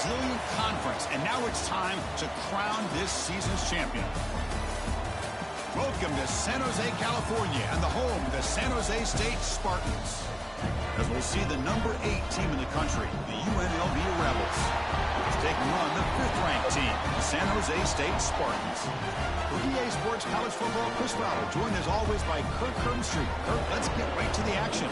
resilient conference, and now it's time to crown this season's champion. Welcome to San Jose, California, and the home of the San Jose State Spartans. As we'll see the number 8 team in the country, the UNLV Rebels, is taking on the 5th-ranked team, the San Jose State Spartans. For EA Sports College Football, Chris Fowler, joined as always by Kirk Herbstreit. Kirk, let's get right to the action.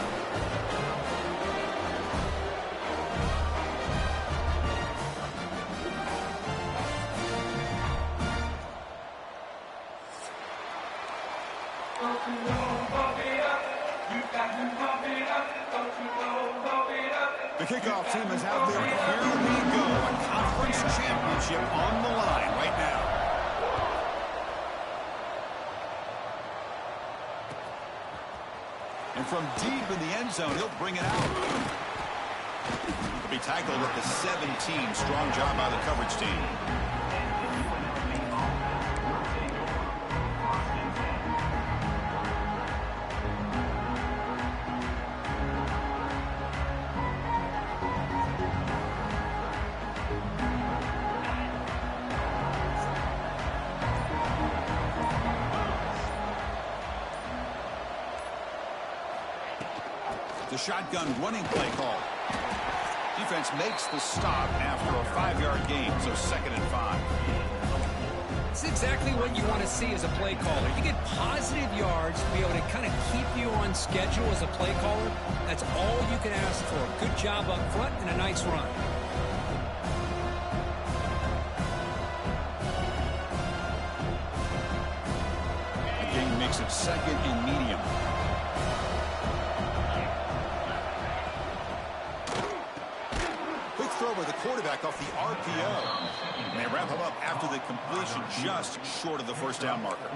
The kickoff team is out there. Here we go. A conference championship on the line right now. And from deep in the end zone, he'll bring it out. He'll be tackled at the 17. Strong job by the coverage team. The shotgun running play call. Defense makes the stop after a 5-yard gain, so 2nd and 5. It's exactly what you want to see as a play caller. You get positive yards to be able to kind of keep you on schedule as a play caller. That's all you can ask for. Good job up front and a nice run. The gain makes it 2nd and medium. Throw by the quarterback off the RPO. And they wrap him up after the completion just short of the 1st down marker.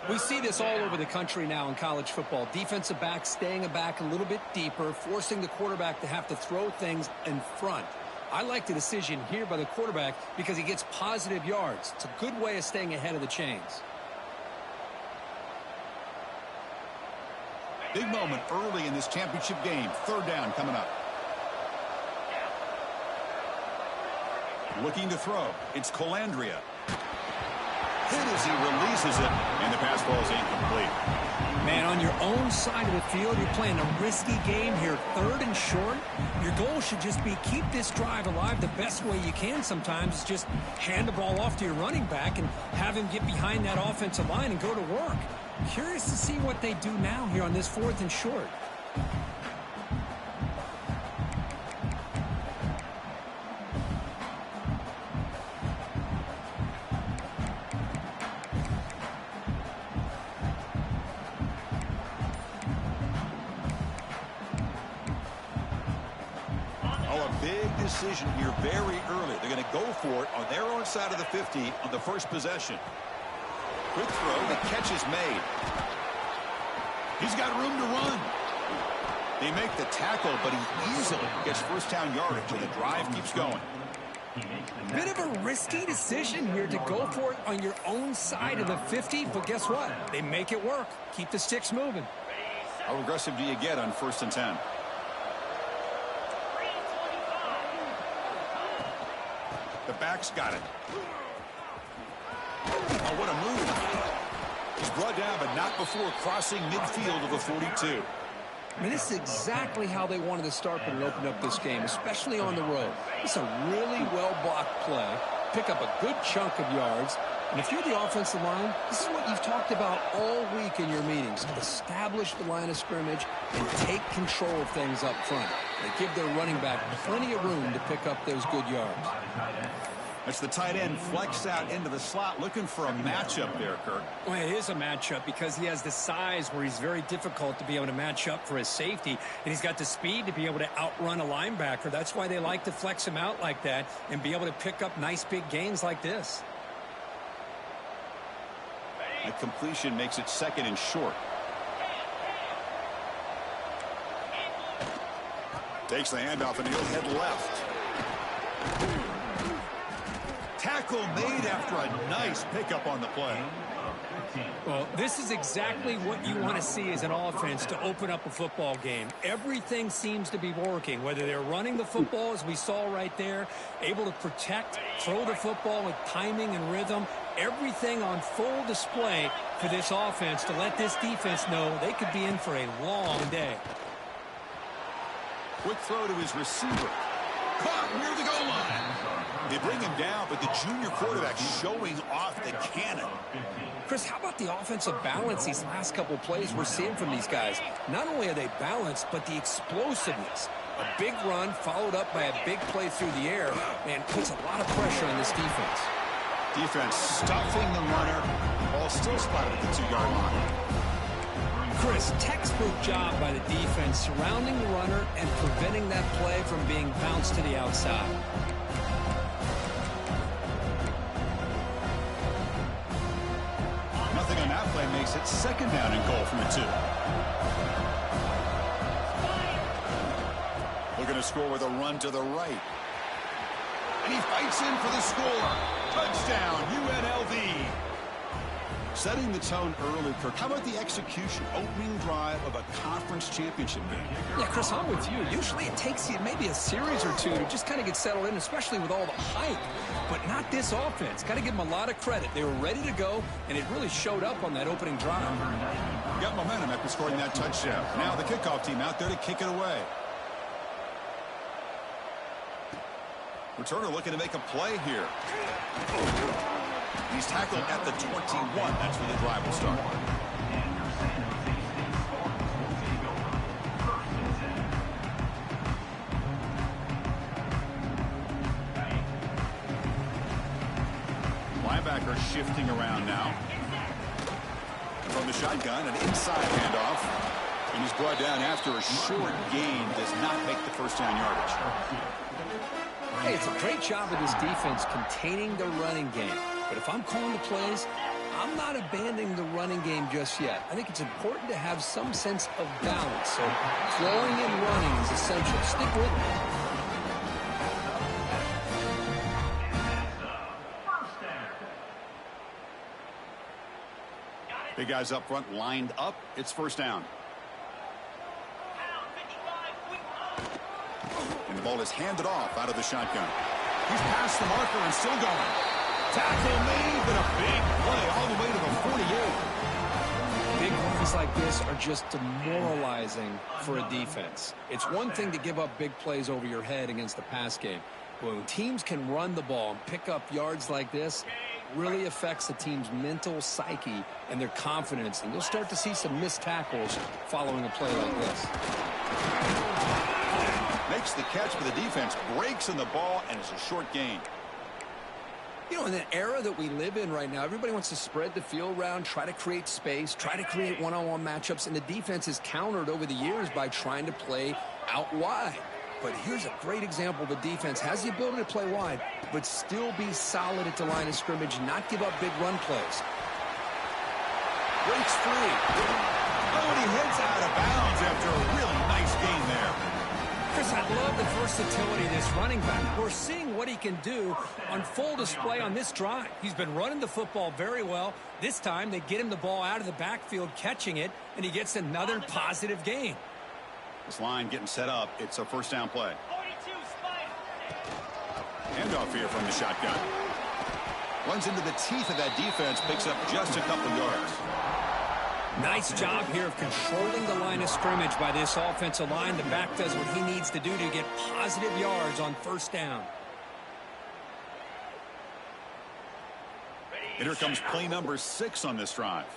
We see this all over the country now in college football. Defensive backs staying back a little bit deeper, forcing the quarterback to have to throw things in front. I like the decision here by the quarterback because he gets positive yards. It's a good way of staying ahead of the chains. Big moment early in this championship game. 3rd down coming up. Looking to throw. It's Colandrea. Hit as he releases it, and the pass ball is incomplete. Man, on your own side of the field, you're playing a risky game here. 3rd and short. Your goal should just be keep this drive alive the best way you can sometimes. Is just hand the ball off to your running back and have him get behind that offensive line and go to work. Curious to see what they do now here on this 4th and short. Decision here very early. They're going to go for it on their own side of the 50 on the 1st possession. Quick throw. The catch is made. He's got room to run. They make the tackle, but he easily gets 1st down yardage, and the drive keeps going. Bit of a risky decision here to go for it on your own side of the 50, but guess what? They make it work. Keep the sticks moving. How aggressive do you get on 1st and 10? The back's got it. Oh, what a move. He's brought down, but not before crossing midfield of the 42. I mean, this is exactly how they wanted to start and open up this game, especially on the road. It's a really well-blocked play. Pick up a good chunk of yards. And if you're the offensive line, this is what you've talked about all week in your meetings. Establish the line of scrimmage and take control of things up front. They give their running back plenty of room to pick up those good yards. That's the tight end flexed out into the slot, looking for a matchup there, Kirk. Well, it is a matchup because he has the size where he's very difficult to be able to match up for his safety, and he's got the speed to be able to outrun a linebacker. That's why they like to flex him out like that and be able to pick up nice big gains like this. The completion makes it 2nd and short. Takes the handoff and he'll head left. Tackle made after a nice pickup on the play. Well, this is exactly what you want to see as an offense to open up a football game. Everything seems to be working, whether they're running the football, as we saw right there, able to protect, throw the football with timing and rhythm, everything on full display for this offense to let this defense know they could be in for a long day. Quick throw to his receiver. Caught near the goal line. They bring him down, but the junior quarterback showing off the cannon. Chris, how about the offensive balance these last couple plays we're seeing from these guys? Not only are they balanced, but the explosiveness. A big run followed up by a big play through the air, man, puts a lot of pressure on this defense. Defense stuffing the runner. Ball still spotted at the 2-yard line. Chris, textbook job by the defense surrounding the runner and preventing that play from being bounced to the outside. Nothing on that play makes it second down and goal from the 2. Looking to score with a run to the right. And he fights in for the score. Touchdown, UNLV. Setting the tone early, Kirk. How about the execution, opening drive of a conference championship game? Yeah, Chris, I'm with you. Usually it takes you maybe a series or two to just kind of get settled in, especially with all the hype. But not this offense. Got to give them a lot of credit. They were ready to go, and it really showed up on that opening drive. Got momentum after scoring that touchdown. Now the kickoff team out there to kick it away. Returner looking to make a play here. He's tackled at the 21. That's where the drive will start. Linebacker shifting around now. From the shotgun, an inside handoff. And he's brought down after a short gain. Does not make the first down yardage. Hey, it's a great job of this defense containing the running game. But if I'm calling the plays, I'm not abandoning the running game just yet. I think it's important to have some sense of balance. So throwing and running is essential. Stick with me. Big guys up front lined up. It's first down. And the ball is handed off out of the shotgun. He's past the marker and still going. Tackle made, but a big play all the way to the 48. Big plays like this are just demoralizing for a defense. It's one thing to give up big plays over your head against the pass game. But when teams can run the ball and pick up yards like this, really affects the team's mental psyche and their confidence. And you'll start to see some missed tackles following a play like this. Makes the catch for the defense, breaks in the ball, and it's a short gain. You know, in the era that we live in right now, everybody wants to spread the field around, try to create space, try to create one-on-one matchups, and the defense is countered over the years by trying to play out wide. But here's a great example. The defense has the ability to play wide, but still be solid at the line of scrimmage, not give up big run plays. Breaks free. Oh, and he heads out of bounds after a really nice gain there. Chris, I love the versatility of this running back. We're seeing what he can do on full display on this drive. He's been running the football very well. This time, they get him the ball out of the backfield, catching it, and he gets another positive gain. This line getting set up. It's a first down play. Handoff here from the shotgun. Runs into the teeth of that defense, picks up just a couple yards. Nice job here of controlling the line of scrimmage by this offensive line. The back does what he needs to do to get positive yards on first down. And here comes play number 6 on this drive.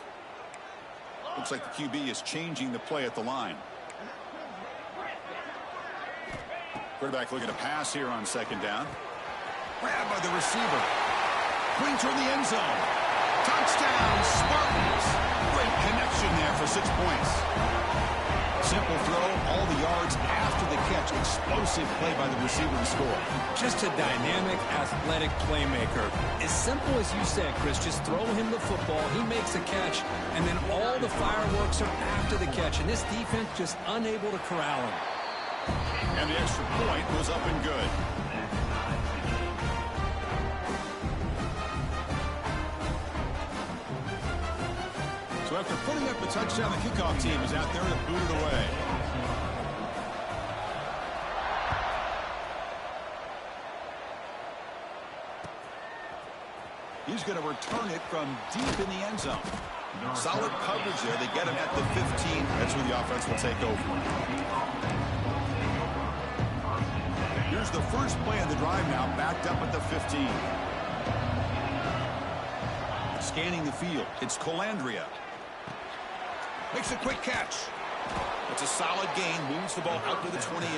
Looks like the QB is changing the play at the line. Quarterback looking to pass here on second down. Grabbed by the receiver. Clean toward the end zone. Touchdown, Spartans. Great connection there for 6 points. Simple throw, all the yards after the catch. Explosive play by the receiver to score. Just a dynamic, athletic playmaker. As simple as you said, Chris, just throw him the football, he makes a catch, and then all the fireworks are after the catch. And this defense just unable to corral him. And the extra point was up and good. So after putting up the touchdown, the kickoff team is out there to boot it away. He's going to return it from deep in the end zone. Solid coverage there. They get him at the 15. That's where the offense will take over. Here's the first play of the drive now, backed up at the 15. Scanning the field. It's Colandrea. Makes a quick catch. It's a solid gain. Moves the ball out to the 28.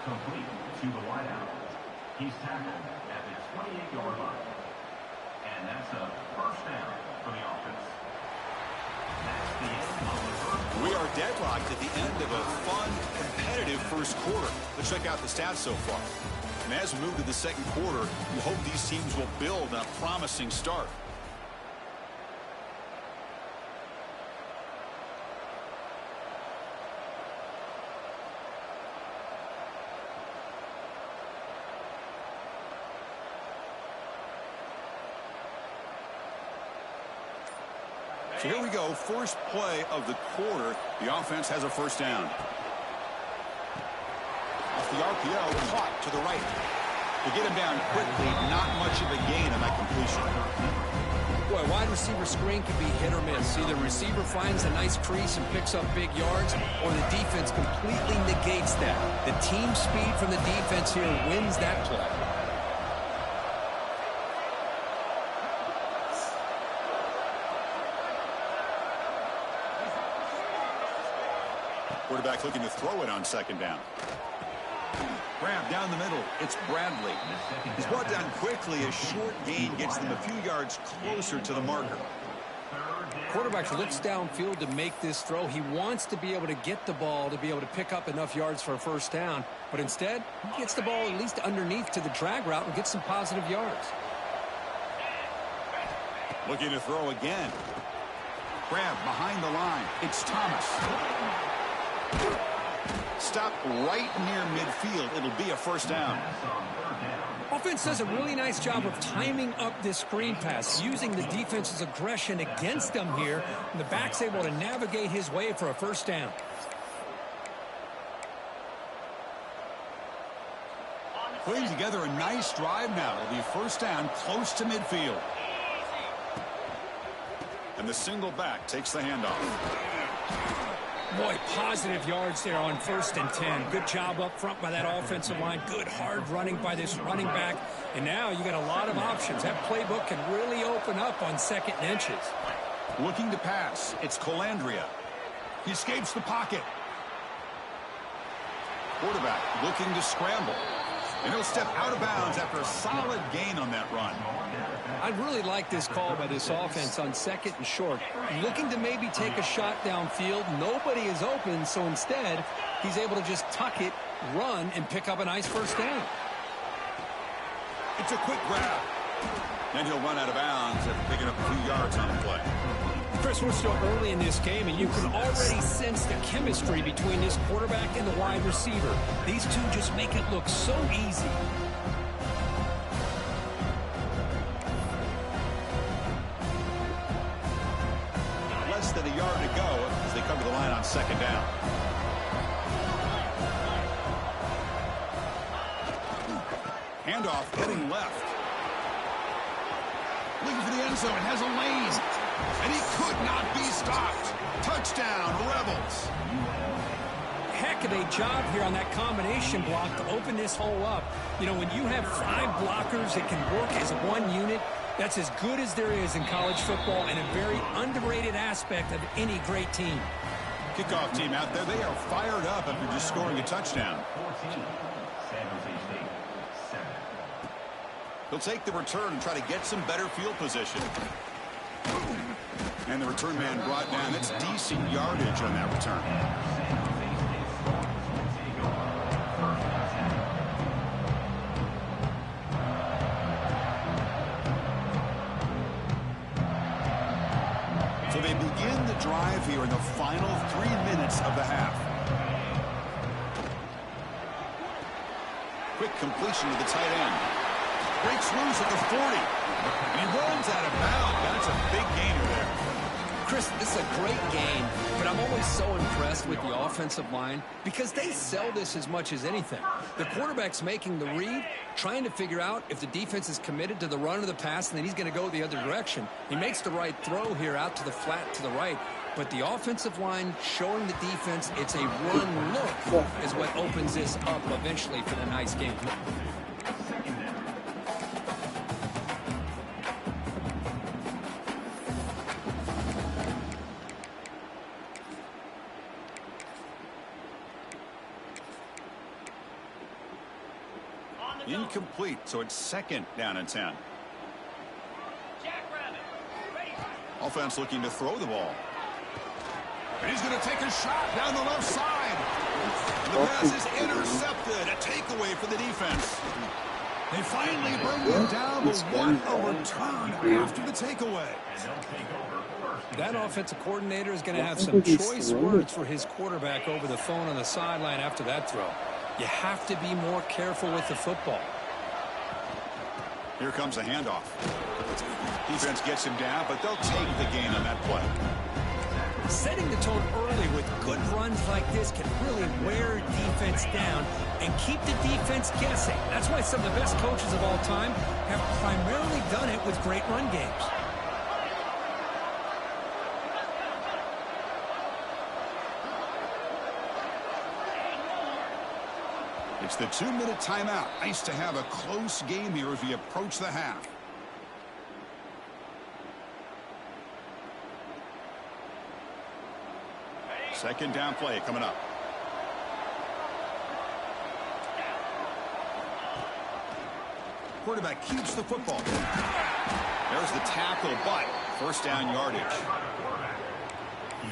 Complete to the wideout. He's tackled at the 28-yard line. And that's a first down for the offense. That's the end of the first. We are deadlocked at the end of a fun, competitive first quarter. Let's check out the stats so far. And as we move to the second quarter, we hope these teams will build on a promising start. So here we go, first play of the quarter. The offense has a first down. Off the RPO, caught to the right. To get him down quickly, not much of a gain on that completion. Boy, wide receiver screen can be hit or miss. Either the receiver finds a nice crease and picks up big yards, or the defense completely negates that. The team speed from the defense here wins that play. Quarterback looking to throw it on second down. Grab down the middle. It's Bradley. He's brought down quickly. A short gain gets them a few yards closer to the marker. Quarterback looks downfield to make this throw. He wants to be able to get the ball to be able to pick up enough yards for a first down. But instead, he gets the ball at least underneath to the drag route and gets some positive yards. Looking to throw again. Grab behind the line. It's Thomas. Stop right near midfield. It'll be a first down. Offense does a really nice job of timing up this screen pass, using the defense's aggression against them here, and the back's able to navigate his way for a first down. Putting together a nice drive now. It'll be first down close to midfield. And the single back takes the handoff. Boy, positive yards there on 1st and 10. Good job up front by that offensive line. Good hard running by this running back. And now you got a lot of options. That playbook can really open up on 2nd and inches. Looking to pass. It's Colandrea. He escapes the pocket. Quarterback looking to scramble. And he'll step out of bounds after a solid gain on that run. I really like this call by this offense on 2nd and short. Looking to maybe take a shot downfield. Nobody is open, so instead, he's able to just tuck it, run, and pick up a nice first down. It's a quick grab. Then he'll run out of bounds after picking up a few yards on the play. Chris, we're still early in this game, and you can already sense the chemistry between this quarterback and the wide receiver. These two just make it look so easy. Less than a yard to go as they come to the line on 2nd down. Handoff heading left. Looking for the end zone. Has a lane. And he could not be stopped. Touchdown, Rebels. Heck of a job here on that combination block to open this hole up. You know, when you have 5 blockers that can work as one unit, that's as good as there is in college football and a very underrated aspect of any great team. Kickoff team out there. They are fired up after just scoring a touchdown. He'll take the return and try to get some better field position. And the return man brought down. That's decent yardage on that return. So they begin the drive here in the final 3 minutes of the half. Quick completion to the tight end. Breaks loose at the 40. And he runs out of bounds. That's a big gainer there. Chris, this is a great game, but I'm always so impressed with the offensive line because they sell this as much as anything. The quarterback's making the read, trying to figure out if the defense is committed to the run or the pass, and then he's going to go the other direction. He makes the right throw here out to the flat to the right, but the offensive line showing the defense it's a run look is what opens this up eventually for the nice game. Incomplete, so it's 2nd down and 10. Offense looking to throw the ball. And he's going to take a shot down the left side. And the pass is intercepted. A takeaway for the defense. They finally bring him down, but what a return after the takeaway. That offensive coordinator is going to have some choice words for his quarterback over the phone on the sideline after that throw. You have to be more careful with the football. Here comes a handoff. Defense gets him down, but they'll take the gain on that play. Setting the tone early with good runs like this can really wear defense down and keep the defense guessing. That's why some of the best coaches of all time have primarily done it with great run games. It's the 2-minute timeout. Nice to have a close game here as we approach the half. Second down play coming up. Quarterback keeps the football. There's the tackle, but first down yardage.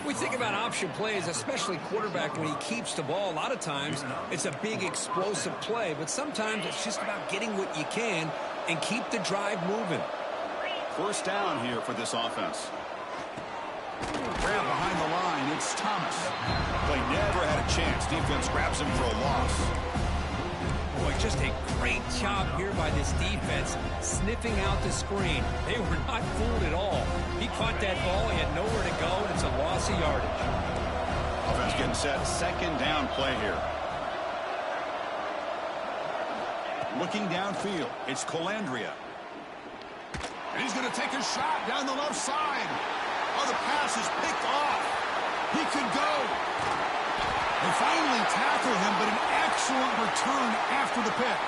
We think about option plays, especially quarterback when he keeps the ball. A lot of times it's a big explosive play, but sometimes it's just about getting what you can and keep the drive moving. First down here for this offense. Grab behind the line, it's Thomas. Play never had a chance. Defense grabs him for a loss. Boy, just a great job here by this defense, sniffing out the screen. They were not fooled at all. He caught that ball, he had nowhere to go, and it's a loss of yardage. Offense getting set, second down play here. Looking downfield, it's Colandrea. And he's going to take a shot down the left side. Oh, the pass is picked off. He could go. They finally tackle him, but an excellent return after the pick.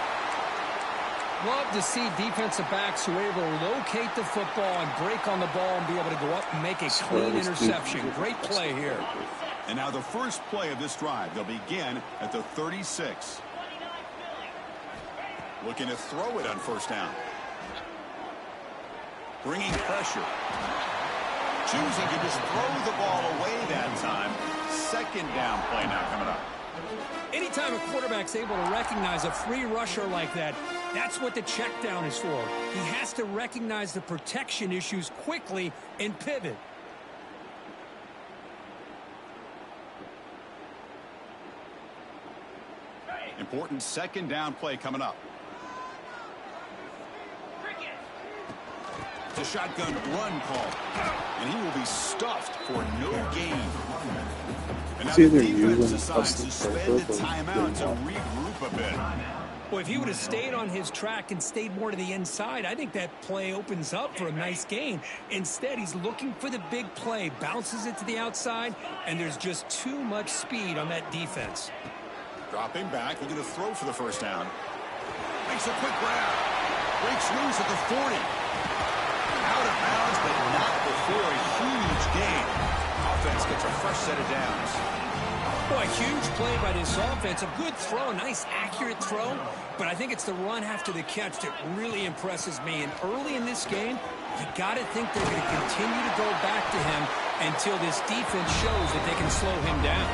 Love to see defensive backs who are able to locate the football and break on the ball and be able to go up and make a clean interception. Great play here. And now the first play of this drive. They'll begin at the 36. Looking to throw it on first down. Bringing pressure. Choosing to just throw the ball away that time. Second down play now coming up. Anytime a quarterback's able to recognize a free rusher like that, that's what the check down is for. He has to recognize the protection issues quickly and pivot. Important second down play coming up. The shotgun run call. And he will be stuffed for no gain. And now the defense decides to spend the timeout to regroup a bit. Well, if he would have stayed on his track and stayed more to the inside, I think that play opens up for a nice gain. Instead, he's looking for the big play, bounces it to the outside, and there's just too much speed on that defense. Dropping back, looking to throw for the first down. Makes a quick grab. Breaks loose at the 40. Out of bounds, but not before a huge gain. Offense gets a fresh set of downs. Boy, huge play by this offense. A good throw, nice accurate throw. But I think it's the run after the catch that really impresses me. And early in this game, you got to think they're going to continue to go back to him until this defense shows that they can slow him down.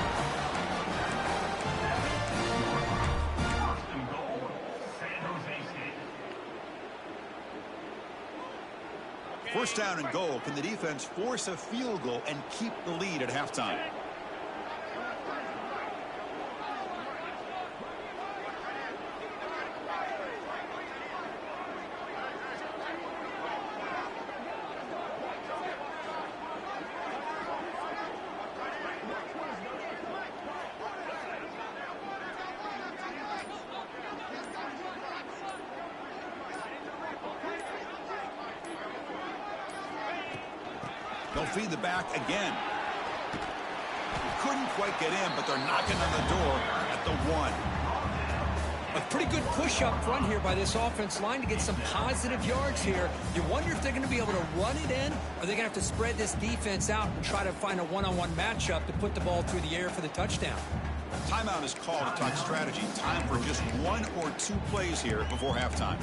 First down and goal. Can the defense force a field goal and keep the lead at halftime? They'll feed the back again. Couldn't quite get in, but they're knocking on the door at the 1. A pretty good push up front here by this offense line to get some positive yards here. You wonder if they're going to be able to run it in, or they're going to have to spread this defense out and try to find a one-on-one matchup to put the ball through the air for the touchdown. Timeout is called to talk strategy. Time for just 1 or 2 plays here before halftime.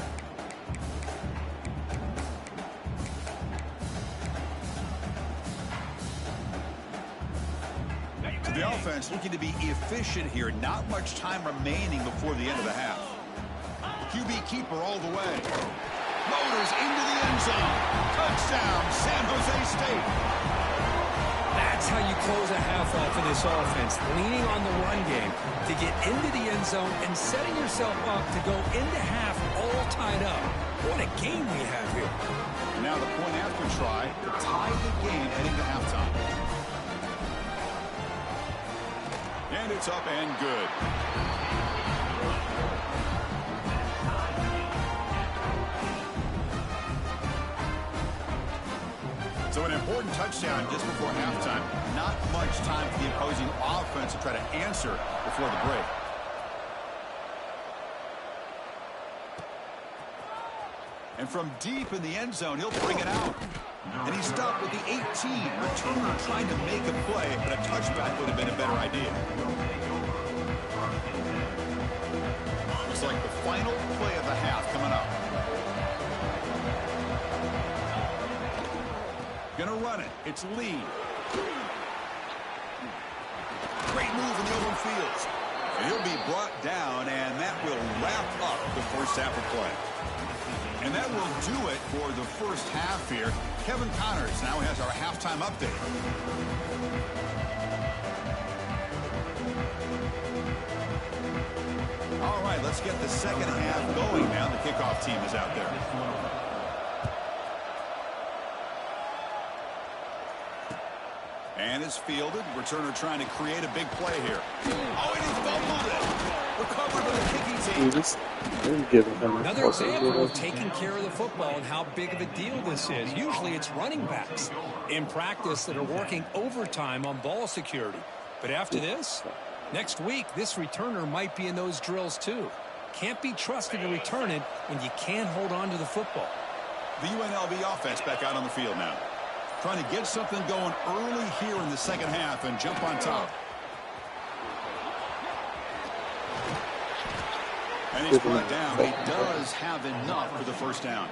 The offense looking to be efficient here. Not much time remaining before the end of the half. QB keeper all the way. Motors into the end zone. Touchdown, San Jose State. That's how you close a half off of this offense. Leaning on the run game to get into the end zone and setting yourself up to go into half all tied up. What a game we have here. Now the point after try to tie the game heading to halftime. And it's up and good. So an important touchdown just before halftime. Not much time for the opposing offense to try to answer before the break. And from deep in the end zone, he'll bring it out. And he stopped with the 18. Returner trying to make a play, but a touchback would have been a better idea. Looks like the final play of the half coming up. Gonna run it. It's Lee. Great move in the open field. And he'll be brought down, and that will wrap up the first half of play. And that will do it for the first half here. Kevin Connors now has our halftime update. All right, let's get the second half going now. The kickoff team is out there. And it's fielded. Returner trying to create a big play here. Oh, and he fumbled it. Recovered by the kicking team. Another example of taking care of the football and how big of a deal this is. Usually it's running backs in practice that are working overtime on ball security. But after this, next week, this returner might be in those drills too. Can't be trusted to return it when you can't hold on to the football. The UNLV offense back out on the field now. Trying to get something going early here in the second half and jump on top. And he's brought down. He does have enough for the first down.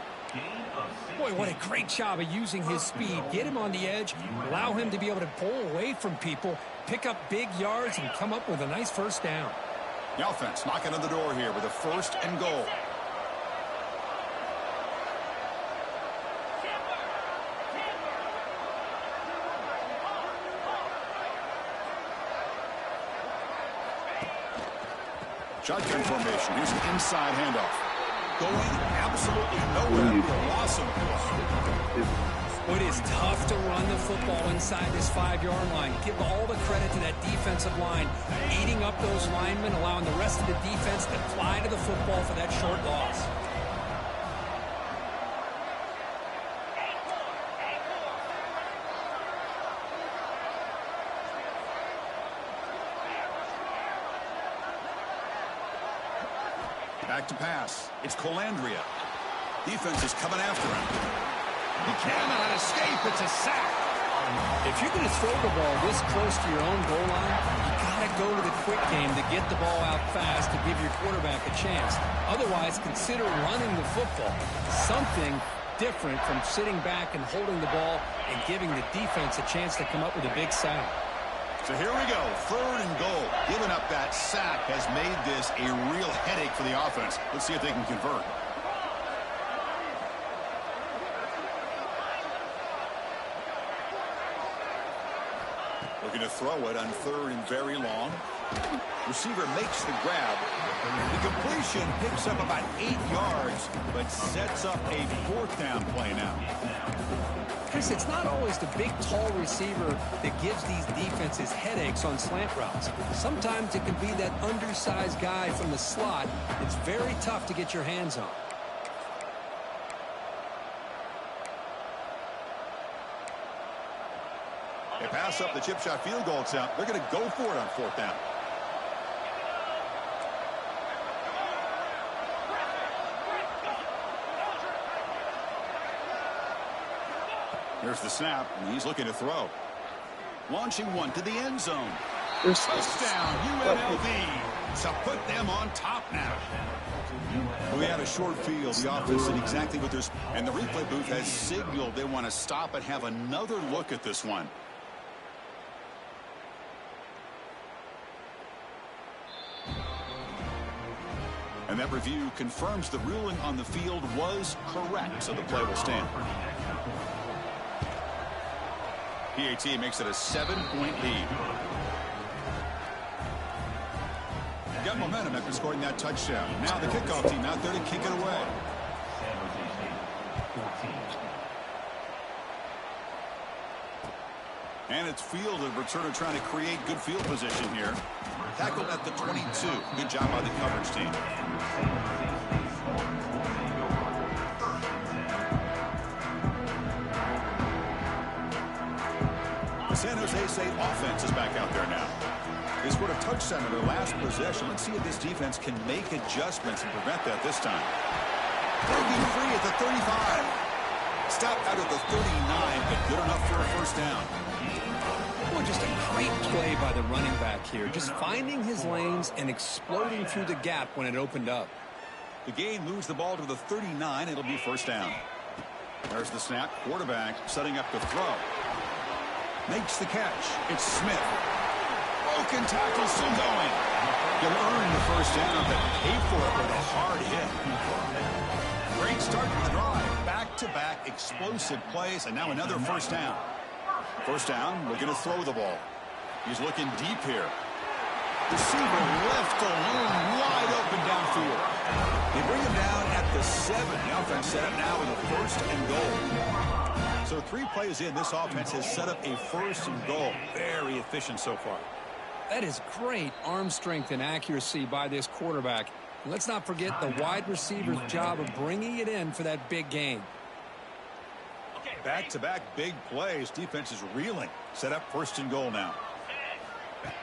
Boy, what a great job of using his speed. Get him on the edge, allow him to be able to pull away from people, pick up big yards, and come up with a nice first down. The offense knocking on the door here with a 1st and goal. Shotgun formation. Here's an inside handoff. Going absolutely nowhere. Awesome. It is tough to run the football inside this 5-yard line. Give all the credit to that defensive line. Eating up those linemen, allowing the rest of the defense to fly to the football for that short loss. Back to pass. It's Colandrea. Defense is coming after him. He cannot escape. It's a sack. If you're going to throw the ball this close to your own goal line, you got to go to the quick game to get the ball out fast to give your quarterback a chance. Otherwise, consider running the football. Something different from sitting back and holding the ball and giving the defense a chance to come up with a big sack. So here we go, 3rd and goal. Giving up that sack has made this a real headache for the offense. Let's see if they can convert. Looking to throw it on 3rd and very long. Receiver makes the grab. The completion picks up about 8 yards, but sets up a 4th down play now. Chris, it's not always the big, tall receiver that gives these defenses headaches on slant routes. Sometimes it can be that undersized guy from the slot. It's very tough to get your hands on. They pass up the chip shot field goal attempt. They're going to go for it on 4th down. Here's the snap, and he's looking to throw. Launching one to the end zone. Touchdown, UNLV, to put them on top now. We had a short field. The offense did exactly what there's, and the replay booth has signaled they want to stop and have another look at this one. And that review confirms the ruling on the field was correct, so the play will stand. PAT makes it a 7-point lead. Got momentum after scoring that touchdown. Now the kickoff team out there to kick it away. And it's field and returner trying to create good field position here. Tackled at the 22. Good job by the coverage team. The San Jose State offense is back out there now. They scored a touchdown in their last possession. Let's see if this defense can make adjustments and prevent that this time. Breaking free at the 35. Stopped out at the 39, but good enough for a first down. Well, just a great play by the running back here. Just finding his lanes and exploding through the gap when it opened up. The gain moves the ball to the 39. It'll be first down. There's the snap. Quarterback setting up the throw. Makes the catch. It's Smith. Broken tackle still going. Going to earn the first down, but pay for it with a hard hit. Great start to the drive. Back-to-back explosive plays, and now another first down. First down, looking to throw the ball. He's looking deep here. Receiver left alone, wide open downfield. They bring him down at the 7. The offense set up now with a first and goal. So 3 plays in, this offense has set up a first and goal. Very efficient so far. That is great arm strength and accuracy by this quarterback. And let's not forget the wide receiver's job of bringing it in for that big gain. Back-to-back big plays. Defense is reeling. Set up first and goal now.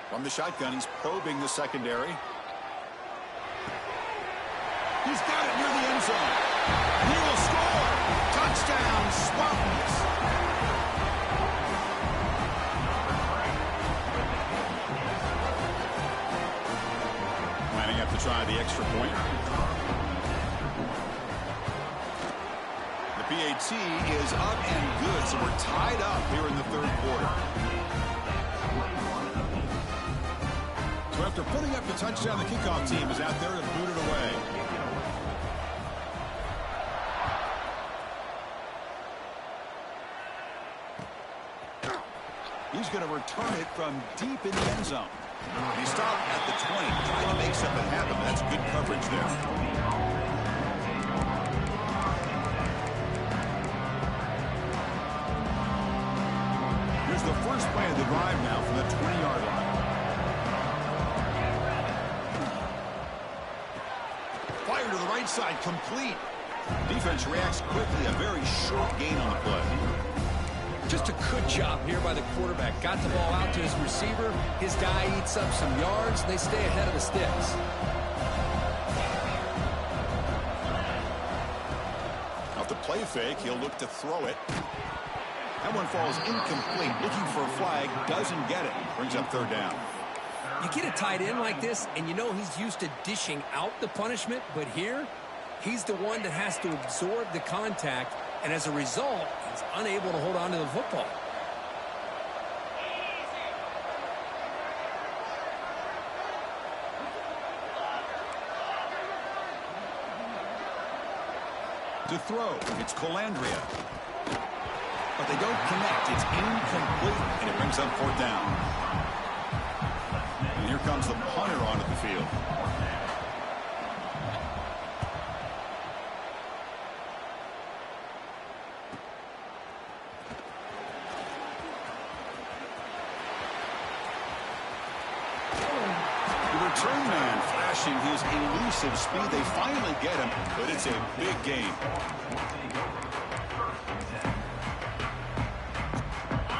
From the shotgun, he's probing the secondary. He's got it near the end zone. He will score. Touchdown, Spartans. Lining up to try the extra point. The PAT is up and good, so we're tied up here in the 3rd quarter. So after putting up the touchdown, the kickoff team is out there to boot it away. He's going to return it from deep in the end zone. He stopped at the 20, trying to make something happen. That's good coverage there. Here's the first play of the drive now from the 20-yard line. Fire to the right side, complete. Defense reacts quickly, a very short gain on the play. Just a good job here by the quarterback. Got the ball out to his receiver. His guy eats up some yards. They stay ahead of the sticks. Off the play fake, he'll look to throw it. That one falls incomplete. Looking for a flag, doesn't get it. Brings up 3rd down. You get a tight end like this, and you know he's used to dishing out the punishment, but here, he's the one that has to absorb the contact, and as a result, he's unable to hold on to the football. To throw, it's Colandrea. But they don't connect. It's incomplete, and it brings up 4th down. And here comes the punter onto the field. Return man flashing his elusive speed. They finally get him, but it's a big gain.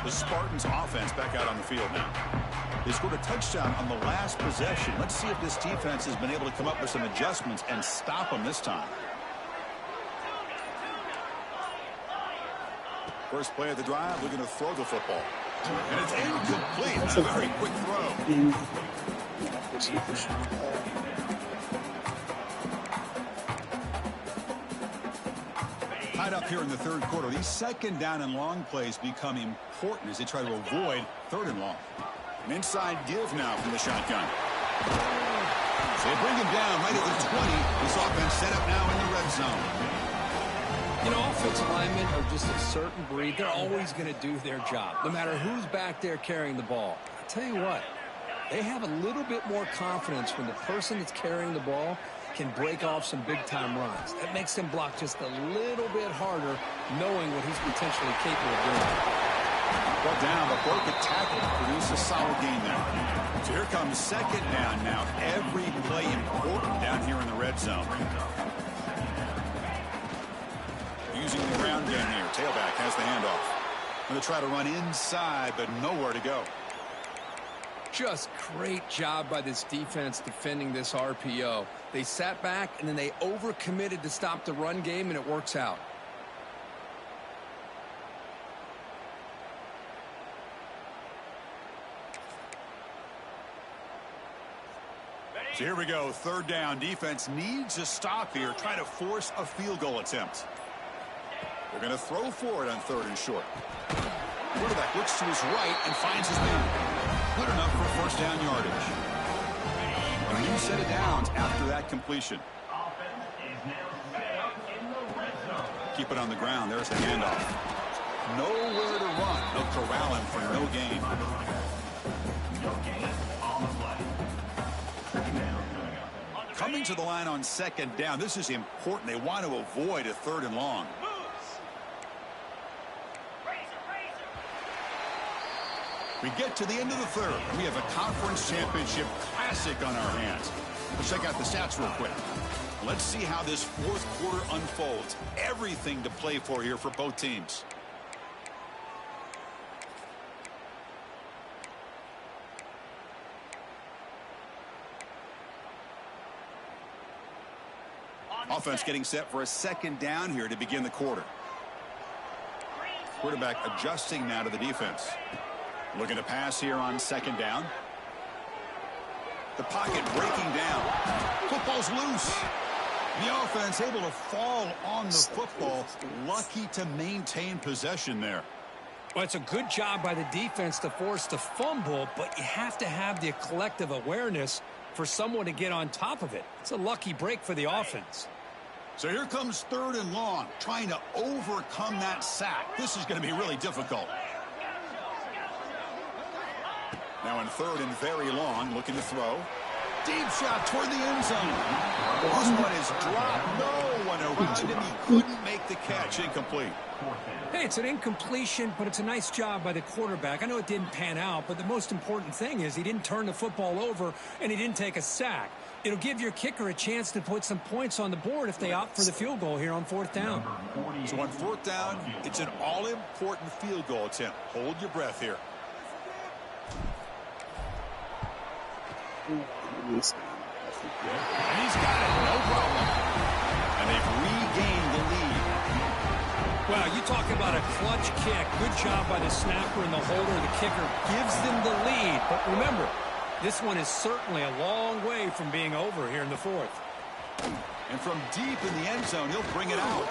The Spartans offense back out on the field now. They scored a touchdown on the last possession. Let's see if this defense has been able to come up with some adjustments and stop them this time. First play of the drive, looking to throw the football. And it's incomplete. That's a very quick throw. Tied up here in the third quarter. These second down and long plays become important as they try to avoid third and long. An inside give now from the shotgun. So they bring him down right at the 20. This offense set up now in the red zone. You know, offensive linemen are just a certain breed. They're always going to do their job, no matter who's back there carrying the ball. I'll tell you what, they have a little bit more confidence when the person that's carrying the ball can break off some big-time runs. That makes them block just a little bit harder, knowing what he's potentially capable of doing. Brought down, but broke a tackle to produce a solid gain there. So here comes second down now. Every play important down here in the red zone. Using the ground game here. Tailback has the handoff. Going to try to run inside, but nowhere to go. Just great job by this defense defending this RPO. They sat back, and then they overcommitted to stop the run game, and it works out. So here we go. Third down. Defense needs a stop here. Try to force a field goal attempt. They're going to throw for it on third and short. Quarterback looks to his right and finds his man. Good enough for first down yardage. A new set of downs after that completion. Keep it on the ground. There's the handoff. Nowhere to run. They'll corral him for no gain. Coming to the line on second down. This is important. They want to avoid a third and long. We get to the end of the third. We have a conference championship classic on our hands. Let's check out the stats real quick. Let's see how this fourth quarter unfolds. Everything to play for here for both teams. Offense getting set for a second down here to begin the quarter. Quarterback adjusting now to the defense. Looking to pass here on second down. The pocket breaking down. Football's loose. The offense able to fall on the football. Lucky to maintain possession there. Well, it's a good job by the defense to force the fumble, but you have to have the collective awareness for someone to get on top of it. It's a lucky break for the offense. So here comes third and long, trying to overcome that sack. This is going to be really difficult. Now in third and very long, looking to throw. Deep shot toward the end zone. This one is dropped. No one around him. He couldn't make the catch. Incomplete. Hey, it's an incompletion, but it's a nice job by the quarterback. I know it didn't pan out, but the most important thing is he didn't turn the football over and he didn't take a sack. It'll give your kicker a chance to put some points on the board if they opt for the field goal here on fourth down. So on fourth down, it's an all-important field goal attempt. Hold your breath here. And he's got it, no problem. And they've regained the lead. Wow, you talk about a clutch kick. Good job by the snapper and the holder. The kicker gives them the lead. But remember, this one is certainly a long way from being over here in the fourth. And from deep in the end zone, he'll bring it out.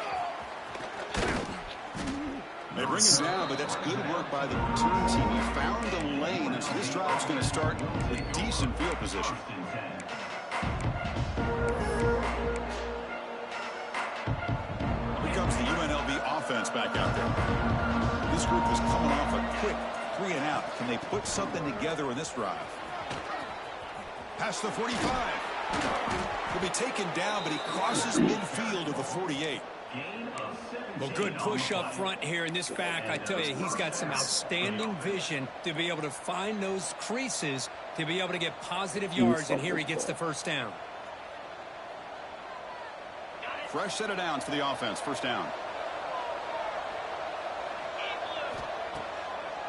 They bring him down, but that's good work by the return team. He found the lane, and so this drive's going to start with decent field position. Here comes the UNLV offense back out there. This group is coming off a quick 3 and out. Can they put something together in this drive? Past the 45. He'll be taken down, but he crosses midfield to the 48. Well, good push up front here in this back. I tell you, he's got some outstanding vision to be able to find those creases, to be able to get positive yards, and here he gets the first down. Fresh set of downs for the offense. First down.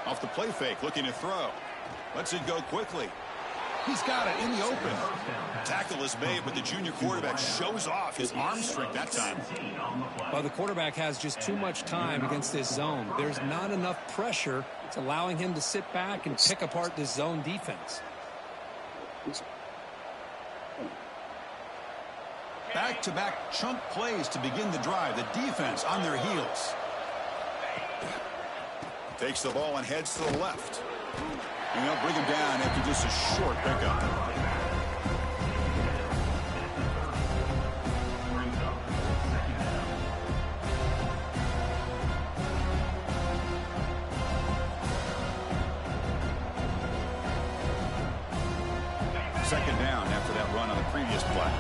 Off the play fake, looking to throw. Lets it go quickly. He's got it in the open. Tackle is made, but the junior quarterback shows off his arm strength that time. Well, the quarterback has just too much time against this zone. There's not enough pressure. It's allowing him to sit back and pick apart this zone defense. Back-to-back chunk plays to begin the drive. The defense on their heels. Takes the ball and heads to the left. And they'll bring him down after just a short pickup. Second down after that run on the previous play.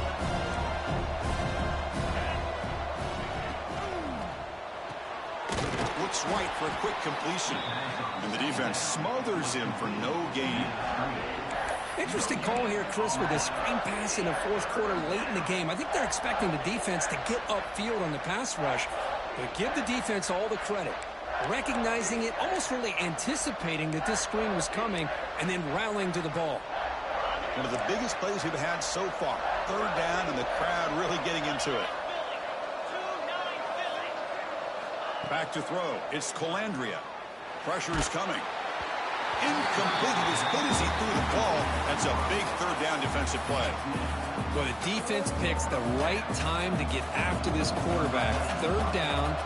Looks right for a quick completion. And the defense smothers him for no gain. Interesting call here, Chris, with this screen pass in the fourth quarter late in the game. I think they're expecting the defense to get upfield on the pass rush, but give the defense all the credit. Recognizing it, almost really anticipating that this screen was coming, and then rallying to the ball. One of the biggest plays we've had so far. Third down, and the crowd really getting into it. Back to throw. It's Colandrea. Pressure is coming. Incomplete. He was hit as he threw the ball. That's a big third down defensive play. Well, the defense picks the right time to get after this quarterback. Third down,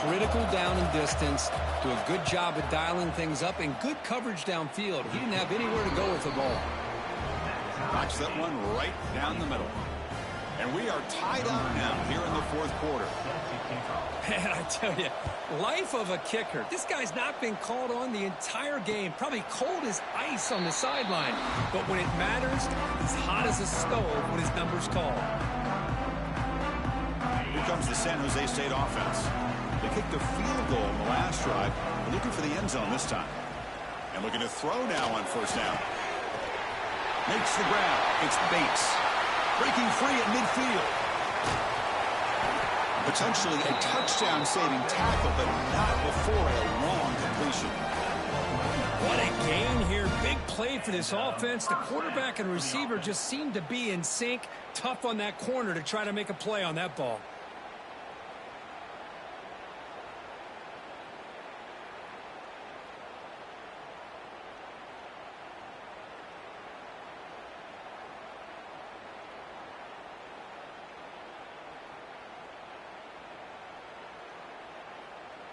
critical down and distance. Do a good job of dialing things up and good coverage downfield. He didn't have anywhere to go with the ball. Knocks that one right down the middle. And we are tied up now here in the fourth quarter. Man, I tell you, life of a kicker. This guy's not been called on the entire game. Probably cold as ice on the sideline. But when it matters, he's hot as a stove when his number's called. Here comes the San Jose State offense. They kicked a field goal in the last drive. They're looking for the end zone this time. And looking to throw now on first down. Makes the grab. It's Bates. Breaking free at midfield. Potentially a touchdown-saving tackle, but not before a long completion. What a gain here. Big play for this offense. The quarterback and receiver just seemed to be in sync. Tough on that corner to try to make a play on that ball.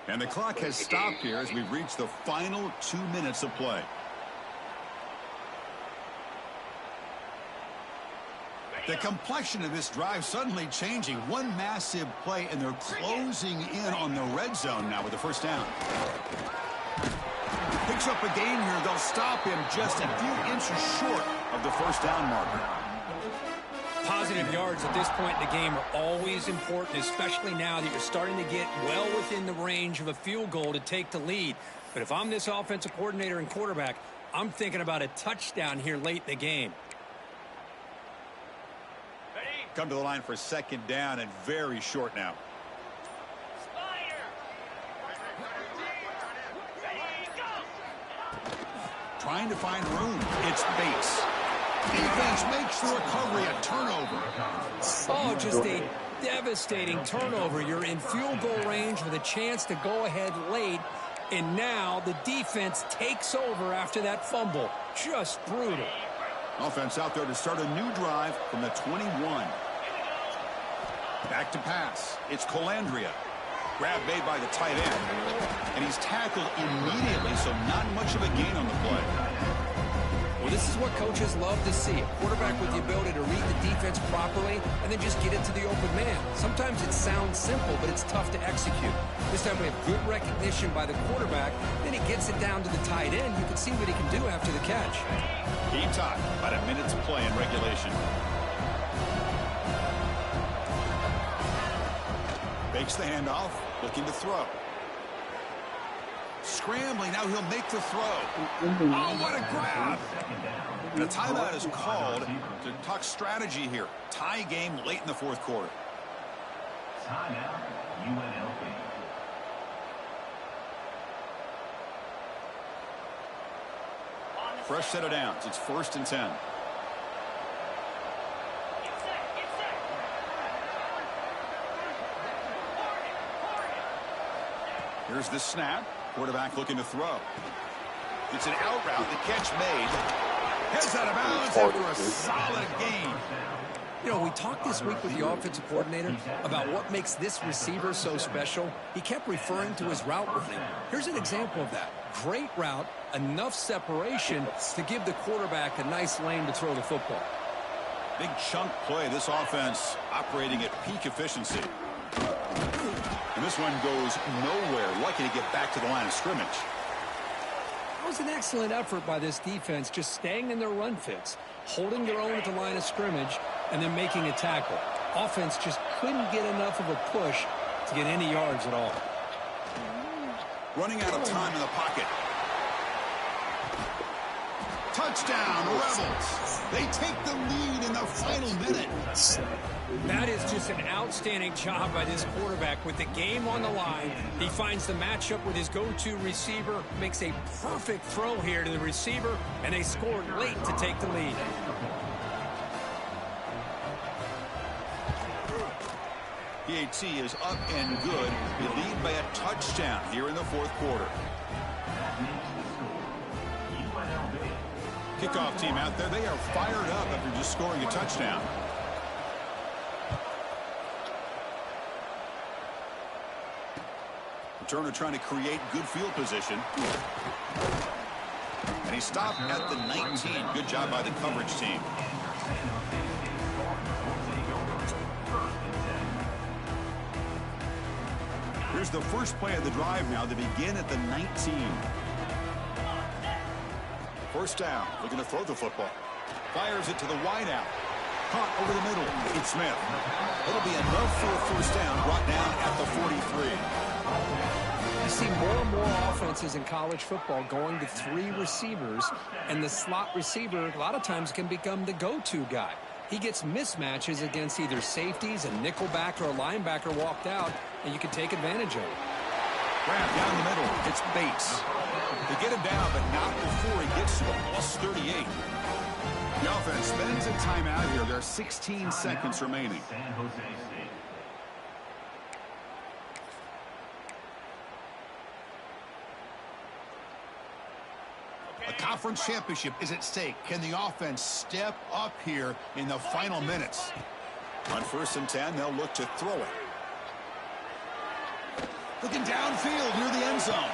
And the clock has stopped here as we've reached the final 2 minutes of play. The complexion of this drive suddenly changing. One massive play, and they're closing in on the red zone now with the first down. Picks up a gain here. They'll stop him just a few inches short of the first down marker. Positive yards at this point in the game are always important, especially now that you're starting to get well within the range of a field goal to take the lead. But if I'm this offensive coordinator and quarterback, I'm thinking about a touchdown here late in the game. Come to the line for second down and very short now. Trying to find room. It's Bates. Defense makes the recovery, a turnover. Oh, just a devastating turnover. You're in field goal range with a chance to go ahead late, and now the defense takes over after that fumble. Just brutal. Offense out there to start a new drive from the 21. Back to pass. It's Colandrea. Grab made by the tight end. And he's tackled immediately, so not much of a gain on the play. Well, this is what coaches love to see. A quarterback with the ability to read the defense properly and then just get it to the open man. Sometimes it sounds simple, but it's tough to execute. This time we have good recognition by the quarterback. Then he gets it down to the tight end. You can see what he can do after the catch. Game time. About a minute to play in regulation. Fakes the handoff. Looking to throw. Scrambling, now he'll make the throw. Oh, what a grab! And a timeout is called to talk strategy here. Tie game late in the fourth quarter. Timeout, UNLV. Fresh set of downs. It's 1st and 10. Here's the snap. Quarterback looking to throw. It's an out route. The catch made. Heads out of bounds after a solid gain. You know, we talked this week with the offensive coordinator about what makes this receiver so special. He kept referring to his route running. Here's an example of that. Great route, enough separation to give the quarterback a nice lane to throw the football. Big chunk play. This offense operating at peak efficiency. And this one goes nowhere. Lucky to get back to the line of scrimmage. That was an excellent effort by this defense, just staying in their run fits, holding their own at the line of scrimmage, and then making a tackle. Offense just couldn't get enough of a push to get any yards at all. Running out of time in the pocket. Touchdown, Rebels. They take the lead in the final minute. That is just an outstanding job by this quarterback with the game on the line. He finds the matchup with his go-to receiver, makes a perfect throw here to the receiver, and they scored late to take the lead. PAT is up and good. They lead by a touchdown here in the 4th quarter. Kickoff team out there. They are fired up after just scoring a touchdown. Returner trying to create good field position. And he stopped at the 19. Good job by the coverage team. Here's the first play of the drive now. They begin at the 19. 1st down. Looking to throw the football. Fires it to the wideout. Caught over the middle. It's Smith. It'll be enough for a 1st down. Brought down at the 43. You see more and more offenses in college football going to 3 receivers, and the slot receiver a lot of times can become the go-to guy. He gets mismatches against either safeties, a nickelbacker, or a linebacker walked out, and you can take advantage of it. Grab down the middle. It's Bates. They get him down, but not before he gets to the +38. The offense spends a timeout here. There are 16 seconds remaining. A conference championship is at stake. Can the offense step up here in the final minutes? On 1st and 10, they'll look to throw it. Looking downfield near the end zone.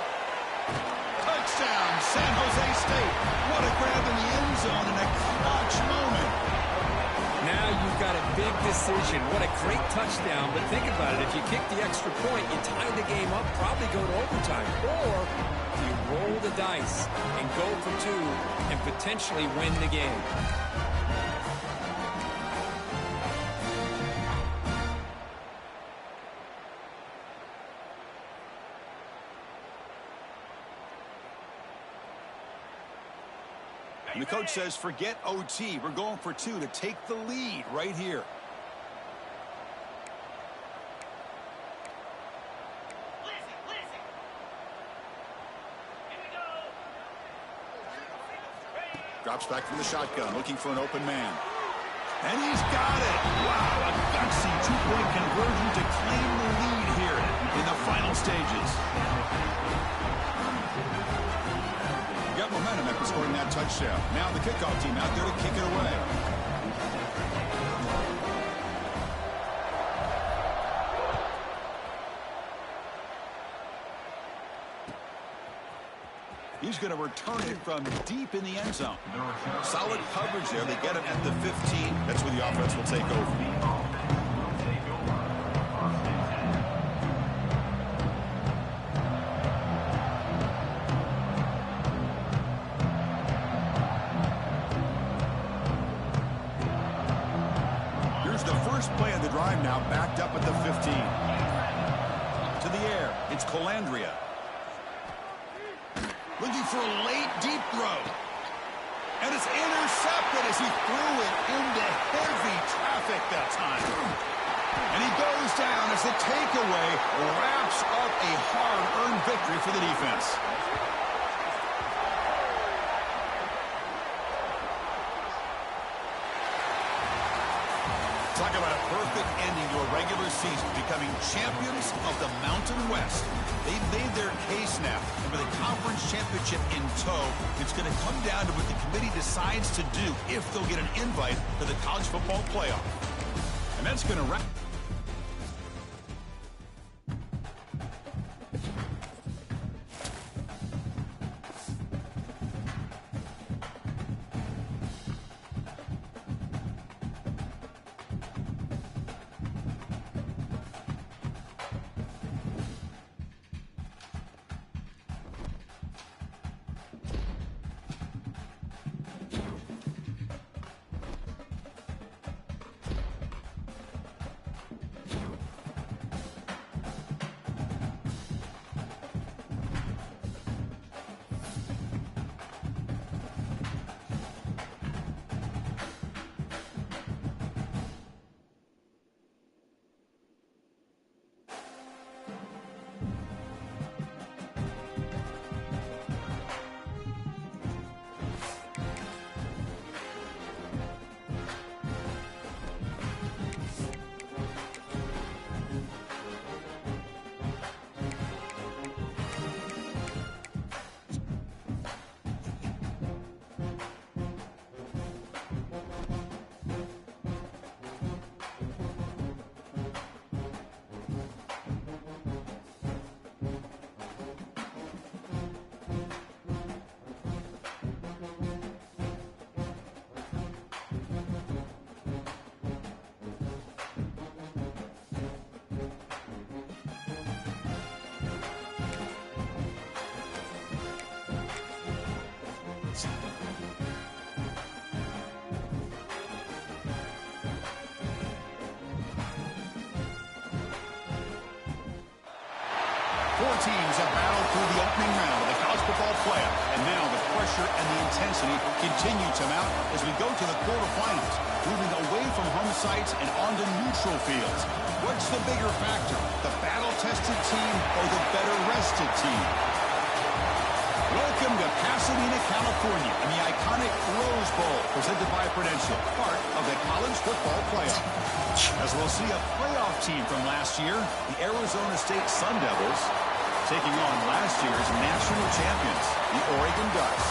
Touchdown, San Jose State. What a grab in the end zone in a clutch moment. Now you've got a big decision. What a great touchdown. But think about it. If you kick the extra point, you tie the game up, probably go to overtime. Or you roll the dice and go for 2 and potentially win the game. And the coach says, forget OT. We're going for 2 to take the lead right here. Drops back from the shotgun, looking for an open man. And he's got it. Wow, a gutsy 2-point conversion to claim the lead here in the final stages. Got momentum after scoring that touchdown. Now the kickoff team out there to kick it away. He's going to return it from deep in the end zone. Solid coverage there. They get him at the 15. That's where the offense will take over. First play of the drive now, backed up at the 15. To the air, it's Colandrea. Looking for a late, deep throw. And it's intercepted as he threw it into heavy traffic that time. And he goes down as the takeaway wraps up a hard-earned victory for the defense. Talk about a perfect ending to a regular season, becoming champions of the Mountain West. They've made their case now, and with a conference championship in tow, it's going to come down to what the committee decides to do if they'll get an invite to the college football playoff. And that's going to wrap. Four teams have battled through the opening round of the college football playoff, and now the pressure and the intensity continue to mount as we go to the quarterfinals, moving away from home sites and onto neutral fields. What's the bigger factor, the battle-tested team or the better-rested team? Welcome to Pasadena, California, and the iconic Rose Bowl, presented by Prudential, part of the college football playoff. As we'll see a playoff team from last year, the Arizona State Sun Devils, taking on last year's national champions, the Oregon Ducks.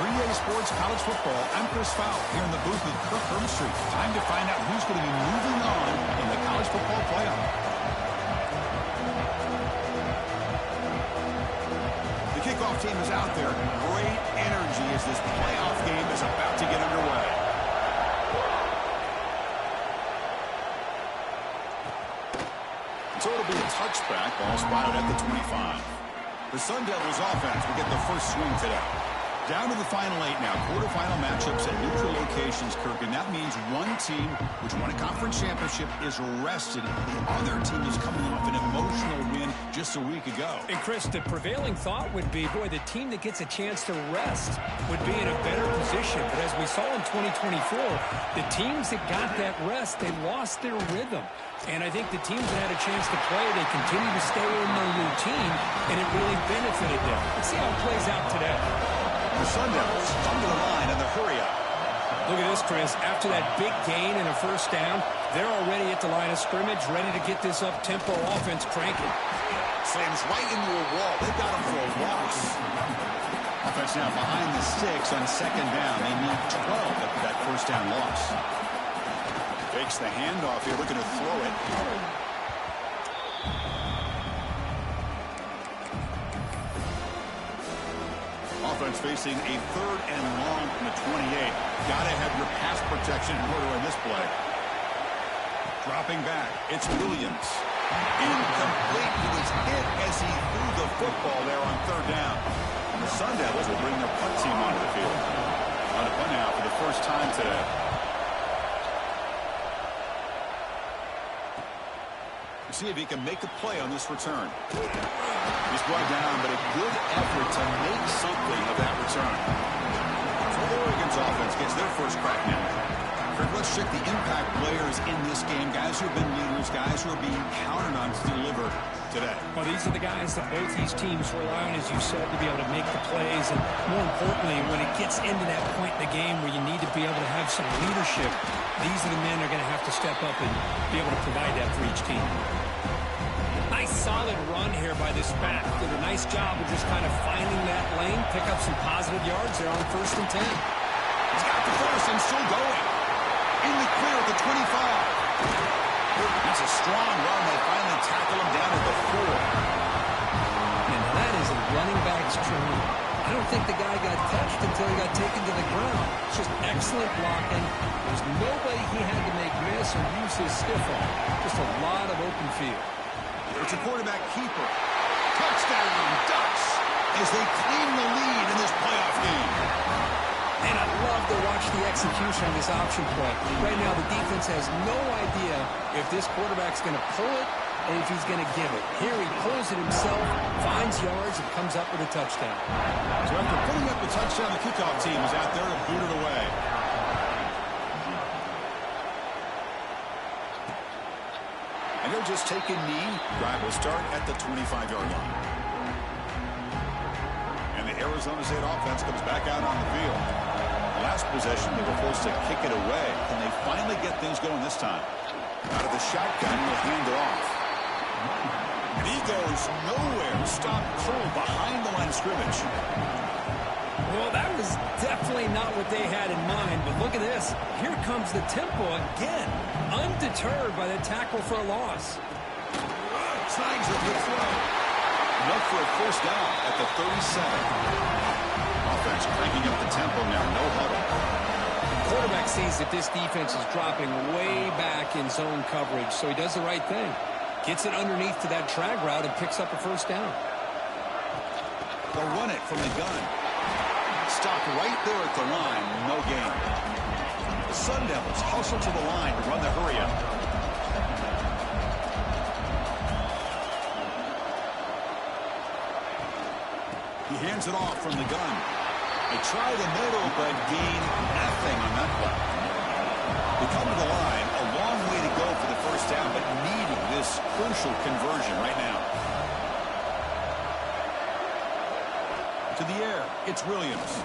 3A Sports College Football, I'm Chris Fowle, here in the booth with Kirk Hermstreet. Time to find out who's going to be moving on in the college football playoff. The kickoff team is out there. Great energy as this playoff game is about to get underway. So it'll be a touchback, ball spotted at the 25. The Sun Devils offense will get the first swing today. Down to the final 8 now. Quarterfinal matchups at neutral locations, Kirk, and that means one team which won a conference championship is rested. The other team is coming off an emotional win just a week ago. And Chris, the prevailing thought would be, boy, the team that gets a chance to rest would be in a better position. But as we saw in 2024, the teams that got that rest, they lost their rhythm. And I think the teams that had a chance to play, they continue to stay in their routine, and it really benefited them. Let's see how it plays out today. The Sun Devils come to the line and the hurry up. Look at this, Chris. After that big gain and a first down, they're already at the line of scrimmage, ready to get this up-tempo offense cranking. Slams right into a wall. They've got him for a loss. Offense now behind the sticks on second down. They need 12 after that first down loss. Fakes the handoff here, looking to throw it. Offense facing a third and long from the 28. Gotta have your pass protection in order in this play. Dropping back, it's Williams. Incomplete. He was hit as he threw the football there on third down. And the Sun Devils will bring their punt team onto the field. On a punt now for the first time today. See if he can make a play on this return. He's brought down, but a good effort to make something of that return. So Oregon's offense gets their first crack now. Kirk, let's check the impact players in this game. Guys who have been leaders, guys who are being counted on to deliver. today. Well, these are the guys that both these teams rely on, as you said, to be able to make the plays. And more importantly, when it gets into that point in the game where you need to be able to have some leadership, these are the men that are going to have to step up and be able to provide that for each team. Nice solid run here by this back. Did a nice job of just kind of finding that lane, pick up some positive yards there on 1st and 10. He's got the first and still going. In the clear at the 25. That's a strong run. They finally tackle him down at the 4. And that is a running back's dream. I don't think the guy got touched until he got taken to the ground. It's just excellent blocking. There's nobody he had to make miss or use his stiff on. Just a lot of open field. It's a quarterback keeper. Touchdown, Ducks, as they claim the lead in this playoff game. And I love to watch the execution of this option play. Right now, the defense has no idea if this quarterback's going to pull it or if he's going to give it. Here he pulls it himself, finds yards, and comes up with a touchdown. So after putting up the touchdown, the kickoff team is out there to boot it away. And he'll just take a knee. Drive will start at the 25-yard line. And the Arizona State offense comes back out on the field. Last possession, they were forced to kick it away. Can they finally get things going this time? Out of the shotgun, he'll hand it off. And he goes nowhere. Stopped cold behind the line of scrimmage. Well, that was definitely not what they had in mind, but look at this. Here comes the tempo again, undeterred by the tackle for a loss. Snags a good throw. Enough for a first down at the 37. Offense cranking up the tempo now, no huddle. Quarterback sees that this defense is dropping way back in zone coverage, so he does the right thing. Gets it underneath to that drag route and picks up a first down. They'll run it from the gun. Stopped right there at the line, no gain. The Sun Devils hustle to the line to run the hurry-up. He hands it off from the gun. They try the middle, but gain nothing on that play. They come to the line, a long way to go for the first down, but needing this crucial conversion right now. To the air, it's Williams.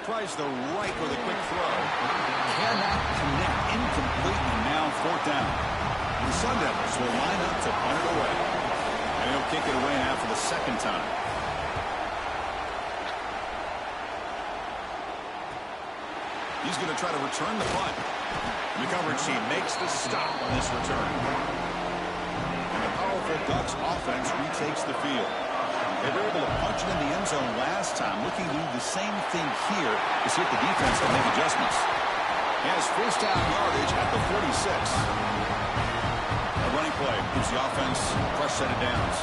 Tries the right with a quick throw. Cannot connect, incomplete, and now 4th down. The Sun Devils will line up to punt it away. And he'll kick it away now for the 2nd time. He's going to try to return the punt. The coverage team makes the stop on this return. And the powerful Ducks offense retakes the field. They were able to punch it in the end zone last time, looking to do the same thing here to see if the defense can make adjustments. He has first down yardage at the 46. A running play gives the offense a fresh set of downs.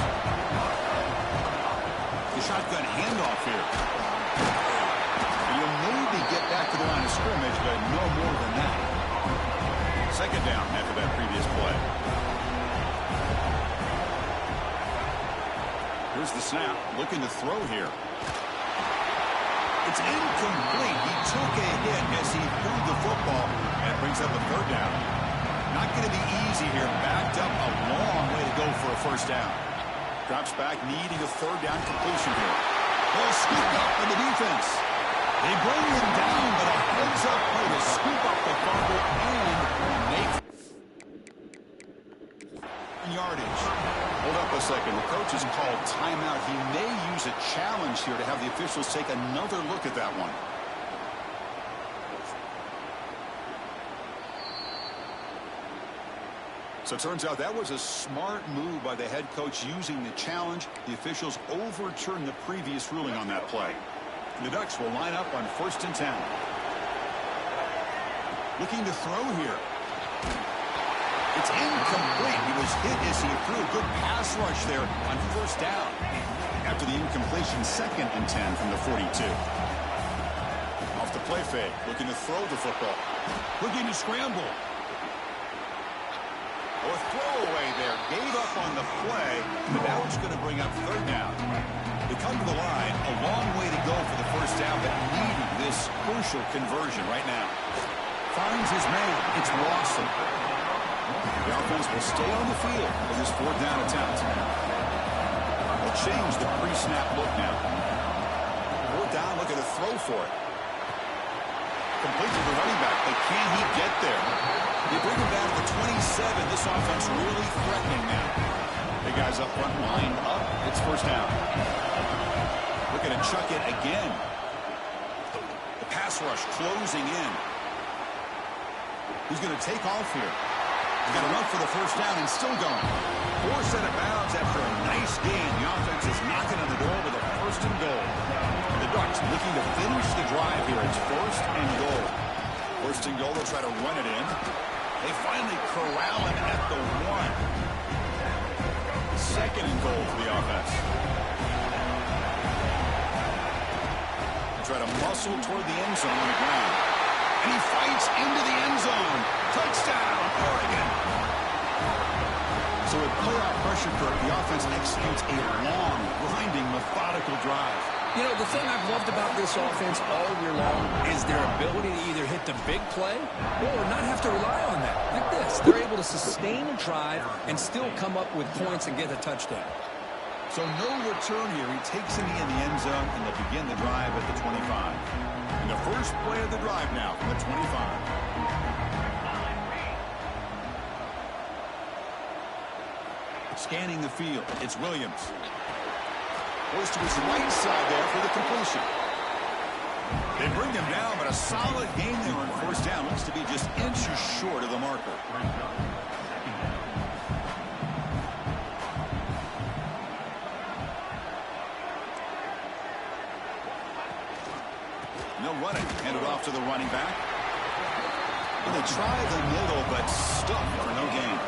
The shotgun handoff here. You'll maybe get back to the line of scrimmage, but no more than that. 2nd down after that previous play. Here's the snap, looking to throw here. It's incomplete. He took a hit as he threw the football, and brings up a 3rd down. Not going to be easy here. Backed up a long way to go for a first down. Drops back, needing a 3rd down completion here. They'll scoop up in the defense. They bring him down, but a heads-up play to scoop up the fumble and make yardage. Hold up a second. The coach has called timeout. He may use a challenge here to have the officials take another look at that one. So it turns out that was a smart move by the head coach using the challenge. The officials overturned the previous ruling on that play. The Ducks will line up on 1st and 10. Looking to throw here. It's incomplete. He was hit as he threw a good pass rush there on 1st down. After the incompletion, 2nd and 10 from the 42. Off the play fake, looking to throw the football. Looking to scramble. A throwaway there. Gave up on the play, but now it's going to bring up 3rd down. They come to the line, a long way to go for the first down, but needing this crucial conversion right now. Finds his man. It's Lawson. The offense will stay on the field for this 4th down attempt. They'll change the pre-snap look now. Fourth down, look at a throw for it. Complete to the running back, but can he get there? They bring him down to the 27. This offense really threatening now. The guys up front lined up. It's first down. Looking to chuck it again. The pass rush closing in. Who's going to take off here? He's got to run for the first down and still going. Forced out of bounds after a nice gain. The offense is knocking on the door with a first and goal. And the Ducks looking to finish the drive here. It's first and goal. First and goal, they'll try to run it in. They finally corral him at the 1. Second and goal for the offense. They try to muscle toward the end zone on the ground. And he fights into the end zone. Touchdown, Oregon. So with playoff pressure, Kirk, the offense executes a long, grinding, methodical drive. You know, the thing I've loved about this offense all year long is their ability to either hit the big play or not have to rely on that. Like this. They're able to sustain a drive and still come up with points and get a touchdown. So no return here. He takes it in the end zone, and they'll begin the drive at the 25. And the first play of the drive now from the 25. Scanning the field, it's Williams. Goes to his right side there for the completion. They bring him down, but a solid game there on first down. Looks to be just inches short of the marker. No running. Handed off to the running back. And they try the middle, but stuffed for no gain.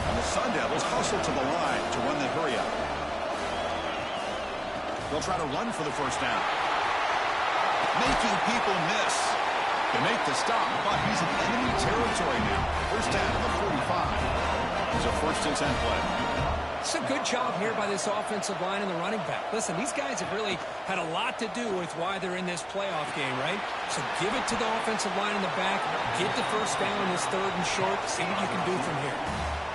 And the Sun Devils hustle to the line to run the hurry-up. They'll try to run for the first down. Making people miss. They make the stop, but he's in enemy territory now. First down to the 45. It's a first and 10 play. It's a good job here by this offensive line and the running back. Listen, these guys have really had a lot to do with why they're in this playoff game, right? So give it to the offensive line in the back. Get the first down in this third and short. See what you can do from here.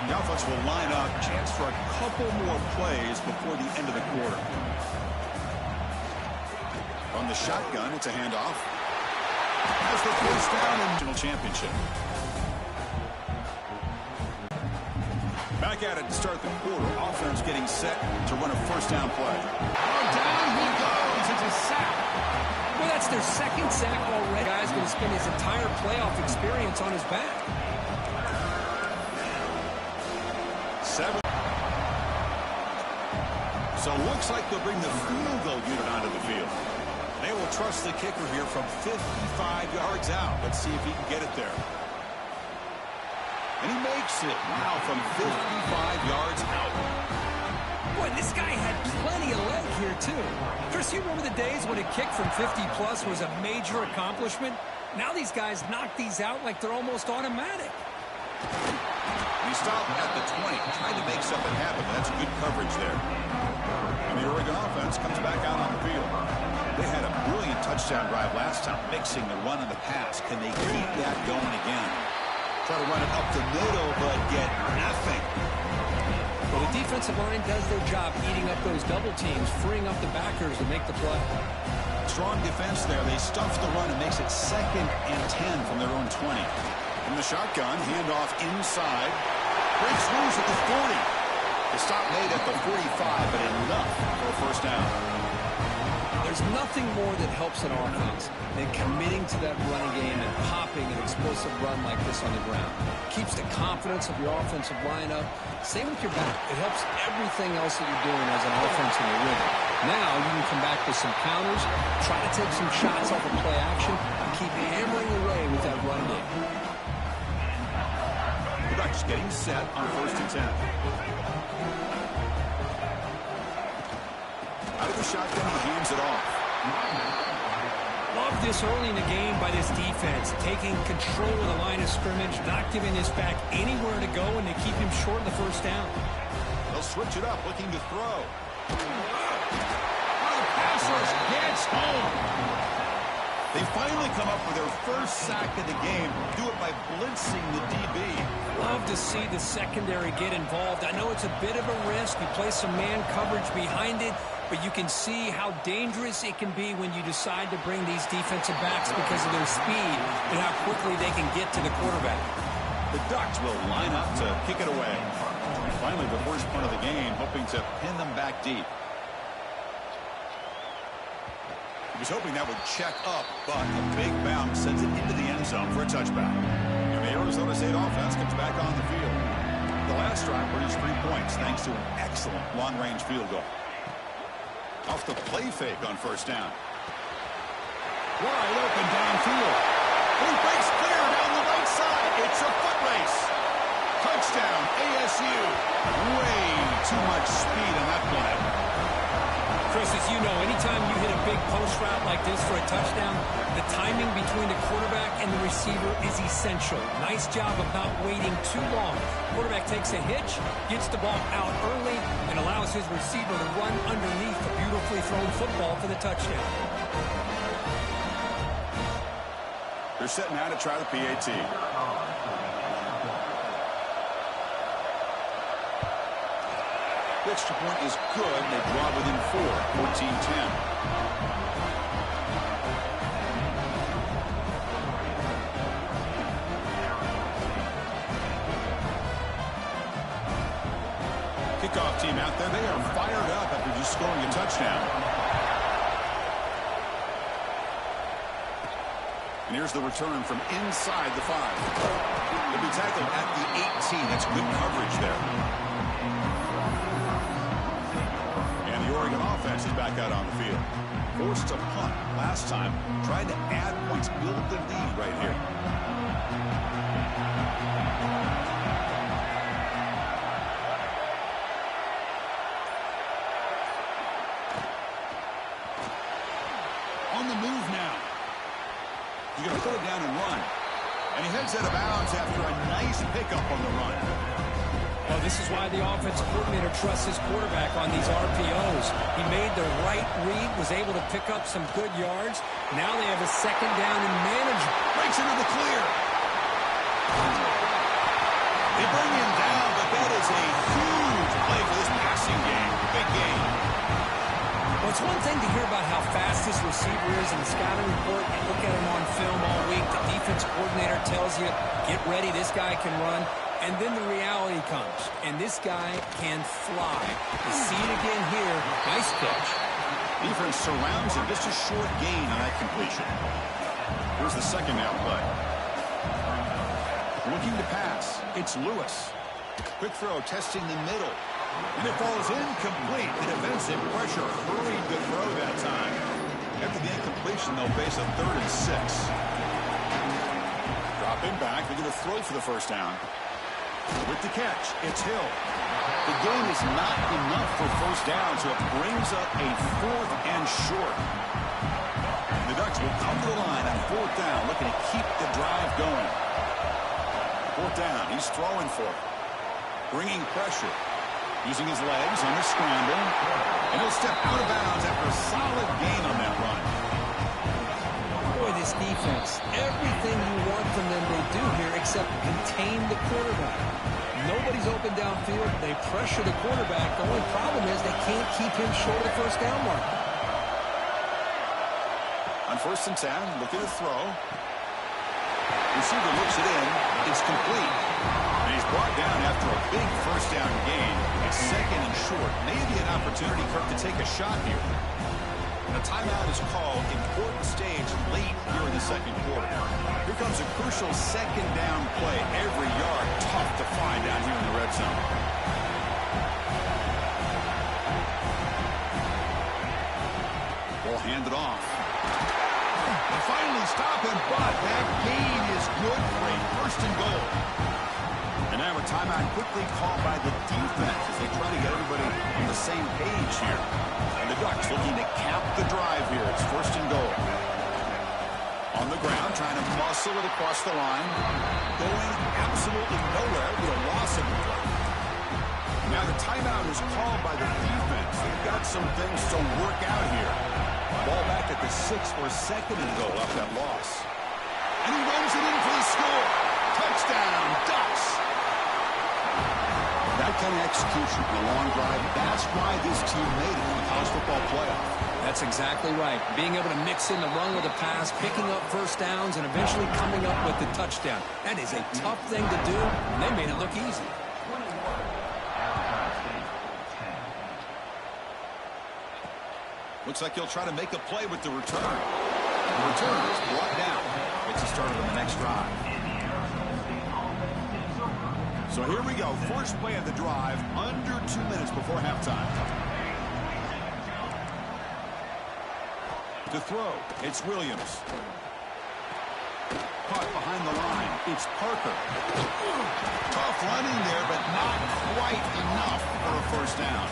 The offense will line up. Chance for a couple more plays before the end of the quarter. On the shotgun, it's a handoff. Has the first down in the national championship. Back at it to start the quarter. Offense getting set to run a first down play. Oh, down he goes. It's a sack. Well, that's their second sack already. The guy's going to spend his entire playoff experience on his back. 7. So it looks like they'll bring the field goal unit onto the field. They will trust the kicker here from 55 yards out. Let's see if he can get it there. And he makes it. Wow, from 55 yards out. Boy, this guy had plenty of leg here, too. Chris, you remember the days when a kick from 50-plus was a major accomplishment? Now these guys knock these out like they're almost automatic. He stopped at the 20, trying to make something happen. That's good coverage there. And the Oregon offense comes back out on the field. They had a brilliant touchdown drive last time, mixing the run and the pass. Can they keep that going again? Try to run it up the middle, but get nothing. Well, the defensive line does their job eating up those double teams, freeing up the backers to make the play. Strong defense there. They stuff the run and makes it 2nd and 10 from their own 20. From the shotgun, handoff inside. Breaks loose at the 40. The stop made at the 45, but enough for a first down. There's nothing more that helps an offense than committing to that running game and popping an explosive run like this on the ground. Keeps the confidence of your offensive lineup. Same with your back. It helps everything else that you're doing as an offense in your rhythm. Now you can come back with some counters, try to take some shots off of play action, and keep hammering away with that run game. The Ducks getting set on first and 10. Out of the shotgun, he hands it off. Love this early in the game by this defense, taking control of the line of scrimmage, not giving this back anywhere to go, and they keep him short of the first down. They'll switch it up, looking to throw. The pass rush gets home. They finally come up with their first sack of the game. Do it by blitzing the DB. Love to see the secondary get involved. I know it's a bit of a risk. You play some man coverage behind it, but you can see how dangerous it can be when you decide to bring these defensive backs because of their speed and how quickly they can get to the quarterback. The Ducks will line up to kick it away. And finally, the first punt of the game, hoping to pin them back deep. He was hoping that would check up, but a big bounce sends it into the end zone for a touchback. And the Arizona State offense comes back on the field. The last drive produced 3 points thanks to an excellent long-range field goal. Off the play fake on first down. Wide open downfield. He breaks clear down the right side. It's a foot race. Touchdown, ASU. Way too much speed on that play. Chris, as you know, anytime you hit a big post route like this for a touchdown, the timing between the quarterback and the receiver is essential. Nice job of not waiting too long. Quarterback takes a hitch, gets the ball out early, and allows his receiver to run underneath the beautifully thrown football for the touchdown. They're setting out to try the PAT. The extra point is good. They draw within 4, 14-10. Kickoff team out there. They are fired up after just scoring a touchdown. And here's the return from inside the 5. They'll be tackled at the 18. That's good coverage there. The Oregon offense is back out on the field. Forced to punt last time. Tried to add points, build the lead right here. On the move now. He's going to put it down and run. And he heads out of bounds after a nice pickup on the run. Well, this is why the offensive coordinator trusts his quarterback on these RPOs. He made the right read, was able to pick up some good yards. Now they have a second down and manage. Breaks into the clear. They bring him down, but that is a huge play for this passing game. Big game. Well, it's one thing to hear about how fast this receiver is in the scouting report. You look at him on film all week. The defense coordinator tells you, get ready, this guy can run. And then the reality comes, and this guy can fly. You see it again here. Nice catch. Defense surrounds him. Just a short gain on that completion. Here's the second down play. Looking to pass. It's Lewis. Quick throw, testing the middle. And it falls incomplete. The defensive pressure hurried the throw that time. After the incompletion, they'll face a 3rd and 6. Dropping back. They're going to throw for the first down. With the catch, it's Hill. The game is not enough for first down, so it brings up a 4th and short. The Ducks will come to the line on 4th down, looking to keep the drive going. 4th down, he's throwing for it. Bringing pressure. Using his legs on the scramble. And he'll step out of bounds after a solid gain on that run. Boy, this defense, everything you want from them they do here except contain the quarterback. Nobody's open downfield. They pressure the quarterback. The only problem is they can't keep him short of the first down mark. On 1st and 10, looking to throw. Receiver looks it in. It's complete. And he's brought down after a big first down gain. It's 2nd and short. Maybe an opportunity, Kirk, to take a shot here. And a timeout is called. Important stage late here in the second quarter. Here comes a crucial second down play. Every yard tough to find down here in the red zone. Ball handed off. They finally stop him, but that gain is good for a 1st and goal. And now a timeout quickly called by the defense as they try to get everybody on the same page here. And the Ducks looking to cap the drive here. It's 1st and goal. On the ground, trying to muscle it across the line. Going absolutely nowhere with a loss of the play. Now the timeout is called by the defense. They've got some things to work out here. Ball back at the 6 or 2nd and goal off that loss. And he runs it in for the score. Touchdown, Ducks. That kind of execution in a long drive, that's why this team made it in the college football playoff. That's exactly right. Being able to mix in the run with a pass, picking up first downs, and eventually coming up with the touchdown. That is a tough thing to do, and they made it look easy. Looks like he'll try to make a play with the return. The return is brought down. It's the start of the next drive. So here we go. First play of the drive, under 2 minutes before halftime. To throw, it's Williams. Caught behind the line, it's Parker. Tough running there, but not quite enough for a first down.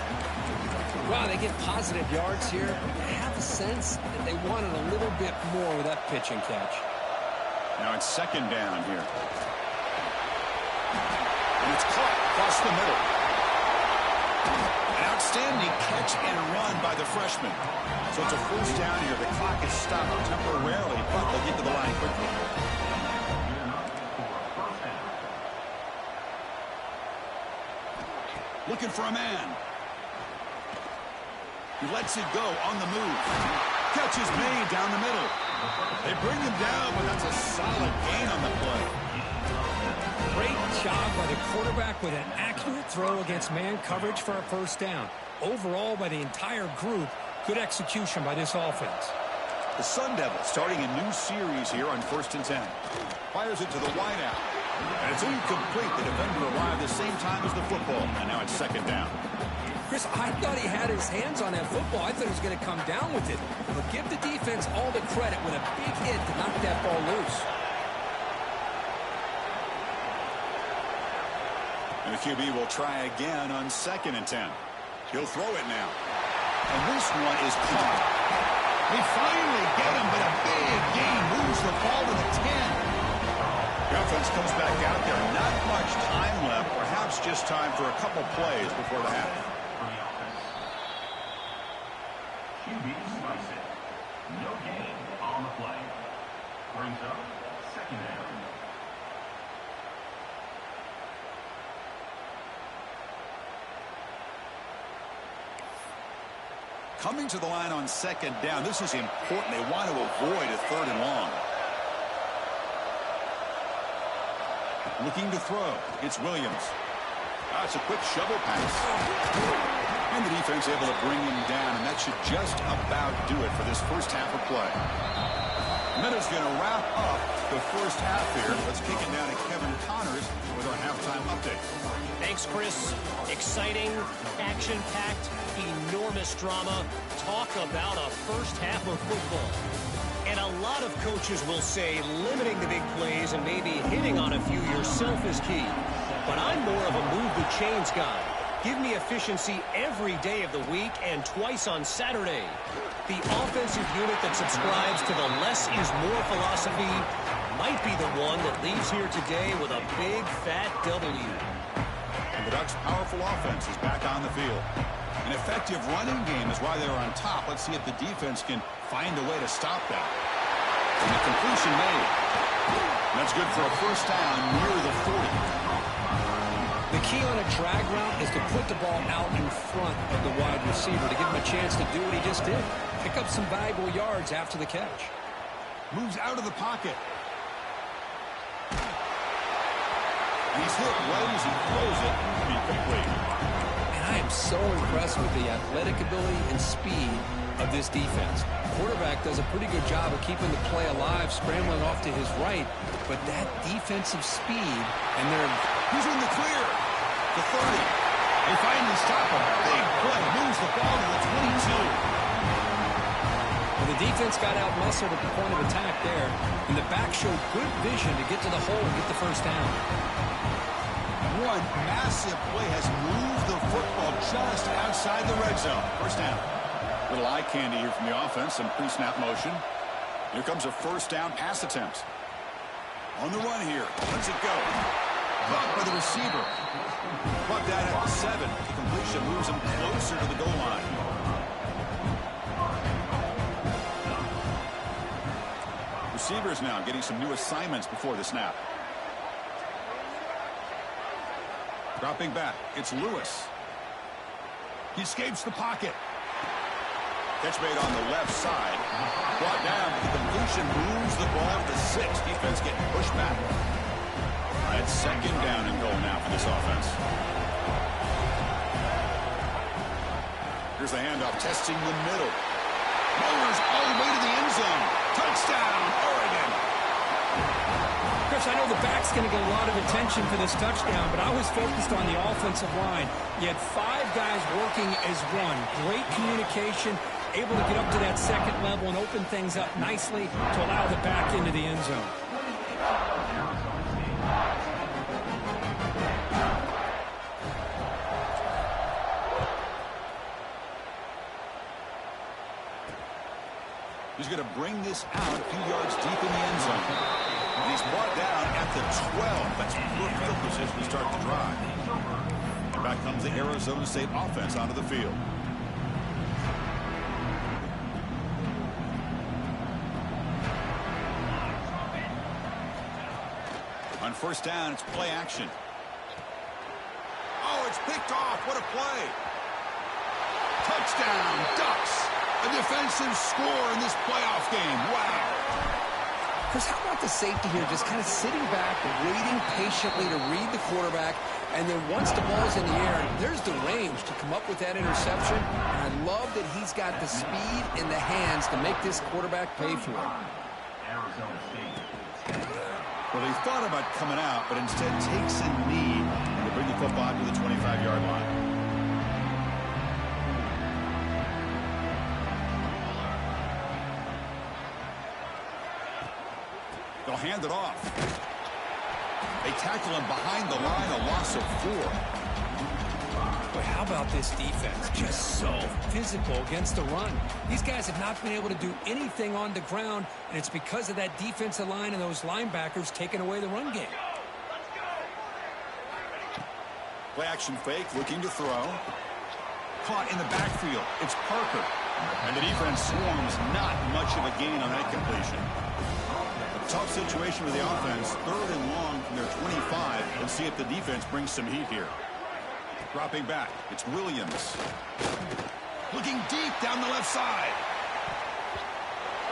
Wow, they get positive yards here. I have a sense that they wanted a little bit more with that pitch and catch. Now it's second down here. And it's caught across the middle. An outstanding catch and run by the freshman. So it's a first down here. The clock is stopped temporarily, but they'll get to the line quickly. Looking for a man. He lets it go on the move. Catch is made down the middle. They bring him down, but that's a solid gain on the play. Great job by the quarterback with an accurate throw against man coverage for a first down. Overall, by the entire group, good execution by this offense. The Sun Devils starting a new series here on 1st and 10. Fires it to the wideout. And it's incomplete. The defender arrived the same time as the football. And now it's second down. Chris, I thought he had his hands on that football. I thought he was going to come down with it. But give the defense all the credit with a big hit to knock that ball loose. And the QB will try again on 2nd and 10. He'll throw it now. And this one is caught. They finally get him, but a big gain moves the ball to the 10. The offense comes back out there. Not much time left. Perhaps just time for a couple plays before the half. QB slice it. No gain on the play. Brings up second down. Coming to the line on 2nd down. This is important. They want to avoid a 3rd and long. Looking to throw. It's Williams. It's a quick shovel pass. And the defense able to bring him down, and that should just about do it for this first half of play. Minutes going to wrap up the first half here. Let's kick it down to Kevin Connors with our halftime update. Thanks, Chris. Exciting, action-packed, enormous drama. Talk about a first half of football. And a lot of coaches will say limiting the big plays and maybe hitting on a few yourself is key. But I'm more of a move the chains guy. Give me efficiency every day of the week and twice on Saturday. The offensive unit that subscribes to the less is more philosophy might be the one that leaves here today with a big fat W. And the Ducks' powerful offense is back on the field. An effective running game is why they're on top. Let's see if the defense can find a way to stop that. And the completion made. That's good for a first down near the 40. The key on a drag route is to put the ball out in front of the wide receiver to give him a chance to do what he just did. Pick up some valuable yards after the catch. Moves out of the pocket. He's hit right as he throws it. Incomplete. And I am so impressed with the athletic ability and speed of this defense. Quarterback does a pretty good job of keeping the play alive, scrambling off to his right. But that defensive speed, and he's in the clear. The 30. They finally stop him. Big play. Moves the ball to the 22. Well, the defense got out-muscled at the point of attack there. And the back showed good vision to get to the hole and get the first down. One massive play has moved the football just outside the red zone. First down. Little eye candy here from the offense. Some pre-snap motion. Here comes a first down pass attempt. On the run here. Lets it go. Caught by the receiver. Brought down at the 7. The completion moves him closer to the goal line. Receivers now getting some new assignments before the snap. Dropping back, it's Lewis. He escapes the pocket. Catch made on the left side. Brought down. The completion moves the ball to 6. Defense getting pushed back. That's second down and goal now for this offense. Here's the handoff, testing the middle. Rollers all the way to the end zone. Touchdown, Oregon. Chris, I know the back's going to get a lot of attention for this touchdown, but I was focused on the offensive line. You had 5 guys working as one. Great communication, able to get up to that second level and open things up nicely to allow the back into the end zone. He's going to bring this out a few yards deep in the end zone. And he's brought down at the 12. That's poor field position to start the drive. Back comes the Arizona State offense onto the field. On first down, it's play action. Oh, it's picked off. What a play. Touchdown, Ducks. A defensive score in this playoff game. Wow. Chris, how about the safety here just kind of sitting back, waiting patiently to read the quarterback, and then once the ball's in the air, there's the range to come up with that interception. And I love that he's got the speed in the hands to make this quarterback pay for it. Well, he thought about coming out, but instead takes a knee to bring the football to the 25-yard line. They'll hand it off. They tackle him behind the line, a loss of 4. Boy, how about this defense? Just so physical against the run. These guys have not been able to do anything on the ground, and it's because of that defensive line and those linebackers taking away the run game. Play action fake, looking to throw. Caught in the backfield. It's Parker. And the defense swarms, not much of a gain on that completion. Tough situation with the offense. 3rd and long from their 25. Let's see if the defense brings some heat here. Dropping back. It's Williams. Looking deep down the left side.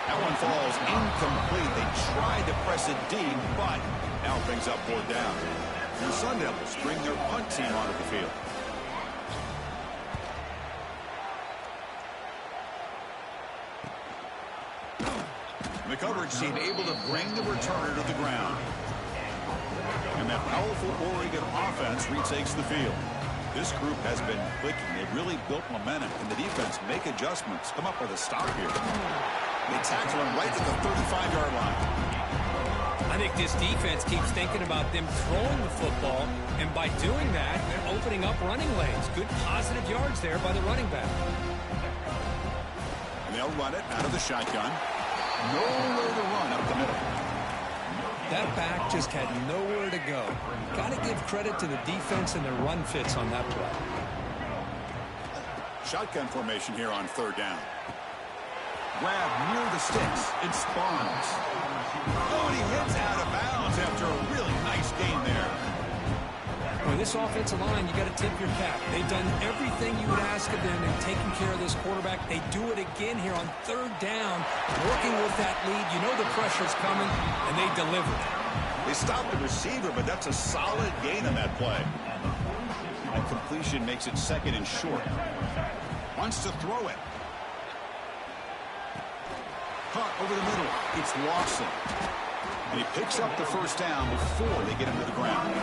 That one falls incomplete. They tried to press it deep, but now brings up 4th down. The Sun Devils bring their punt team onto the field. The coverage team able to bring the returner to the ground. And that powerful Oregon offense retakes the field. This group has been clicking. They've really built momentum. Can the defense make adjustments? Come up with a stop here. They tackle him right at the 35-yard line. I think this defense keeps thinking about them throwing the football, and by doing that, they're opening up running lanes. Good positive yards there by the running back. And they'll run it out of the shotgun. Nowhere to run up the middle. That back just had nowhere to go. Got to give credit to the defense and their run fits on that play. Shotgun formation here on 3rd down. Grab near the sticks. It's Barnes. Oh, and he hits out of bounds after a really nice game there. With this offensive line, you got to tip your cap. They've done everything you would ask of them in taking care of this quarterback. They do it again here on 3rd down, working with that lead. You know the pressure's coming, and they deliver. They stopped the receiver, but that's a solid gain on that play. And completion makes it 2nd and short. Wants to throw it. Caught over the middle. It's Lawson. And he picks up the 1st down before they get him to the ground.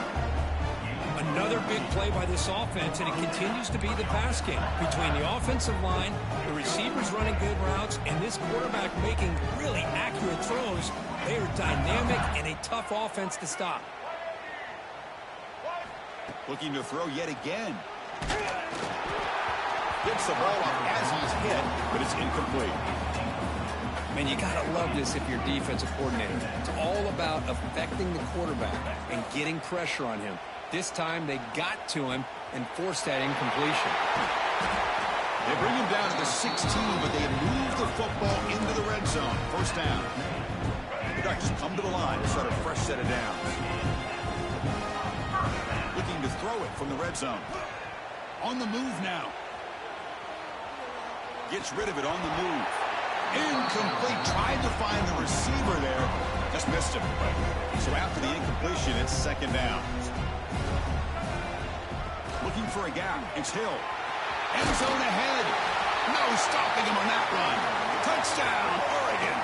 Another big play by this offense, and it continues to be the pass game. Between the offensive line, the receivers running good routes, and this quarterback making really accurate throws, they are dynamic and a tough offense to stop. Looking to throw yet again. Gets the ball up as he's hit, but it's incomplete. Man, you got to love this if you're defensive coordinator. It's all about affecting the quarterback and getting pressure on him. This time they got to him and forced that incompletion. They bring him down to the 16, but they move the football into the red zone. 1st down. set of downs. Looking to throw it from the red zone. On the move now. Gets rid of it on the move. Incomplete. Tried to find the receiver there. Just missed him. So after the incompletion, it's second down. Looking for a gap. It's Hill. End zone ahead. No stopping him on that run. Touchdown, Oregon.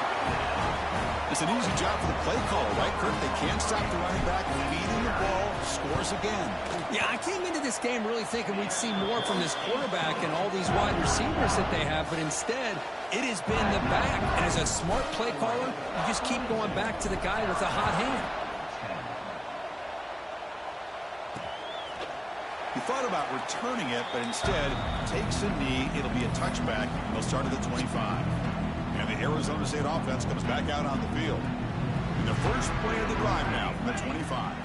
It's an easy job for the play caller, right, Kirk? They can't stop the running back, feeding the ball, scores again. Yeah, I came into this game really thinking we'd see more from this quarterback and all these wide receivers that they have, but instead, it has been the back. And as a smart play caller, you just keep going back to the guy with a hot hand. He thought about returning it, but instead takes a knee. It'll be a touchback, and they'll start at the 25. And the Arizona State offense comes back out on the field. In the first play of the drive now from the 25.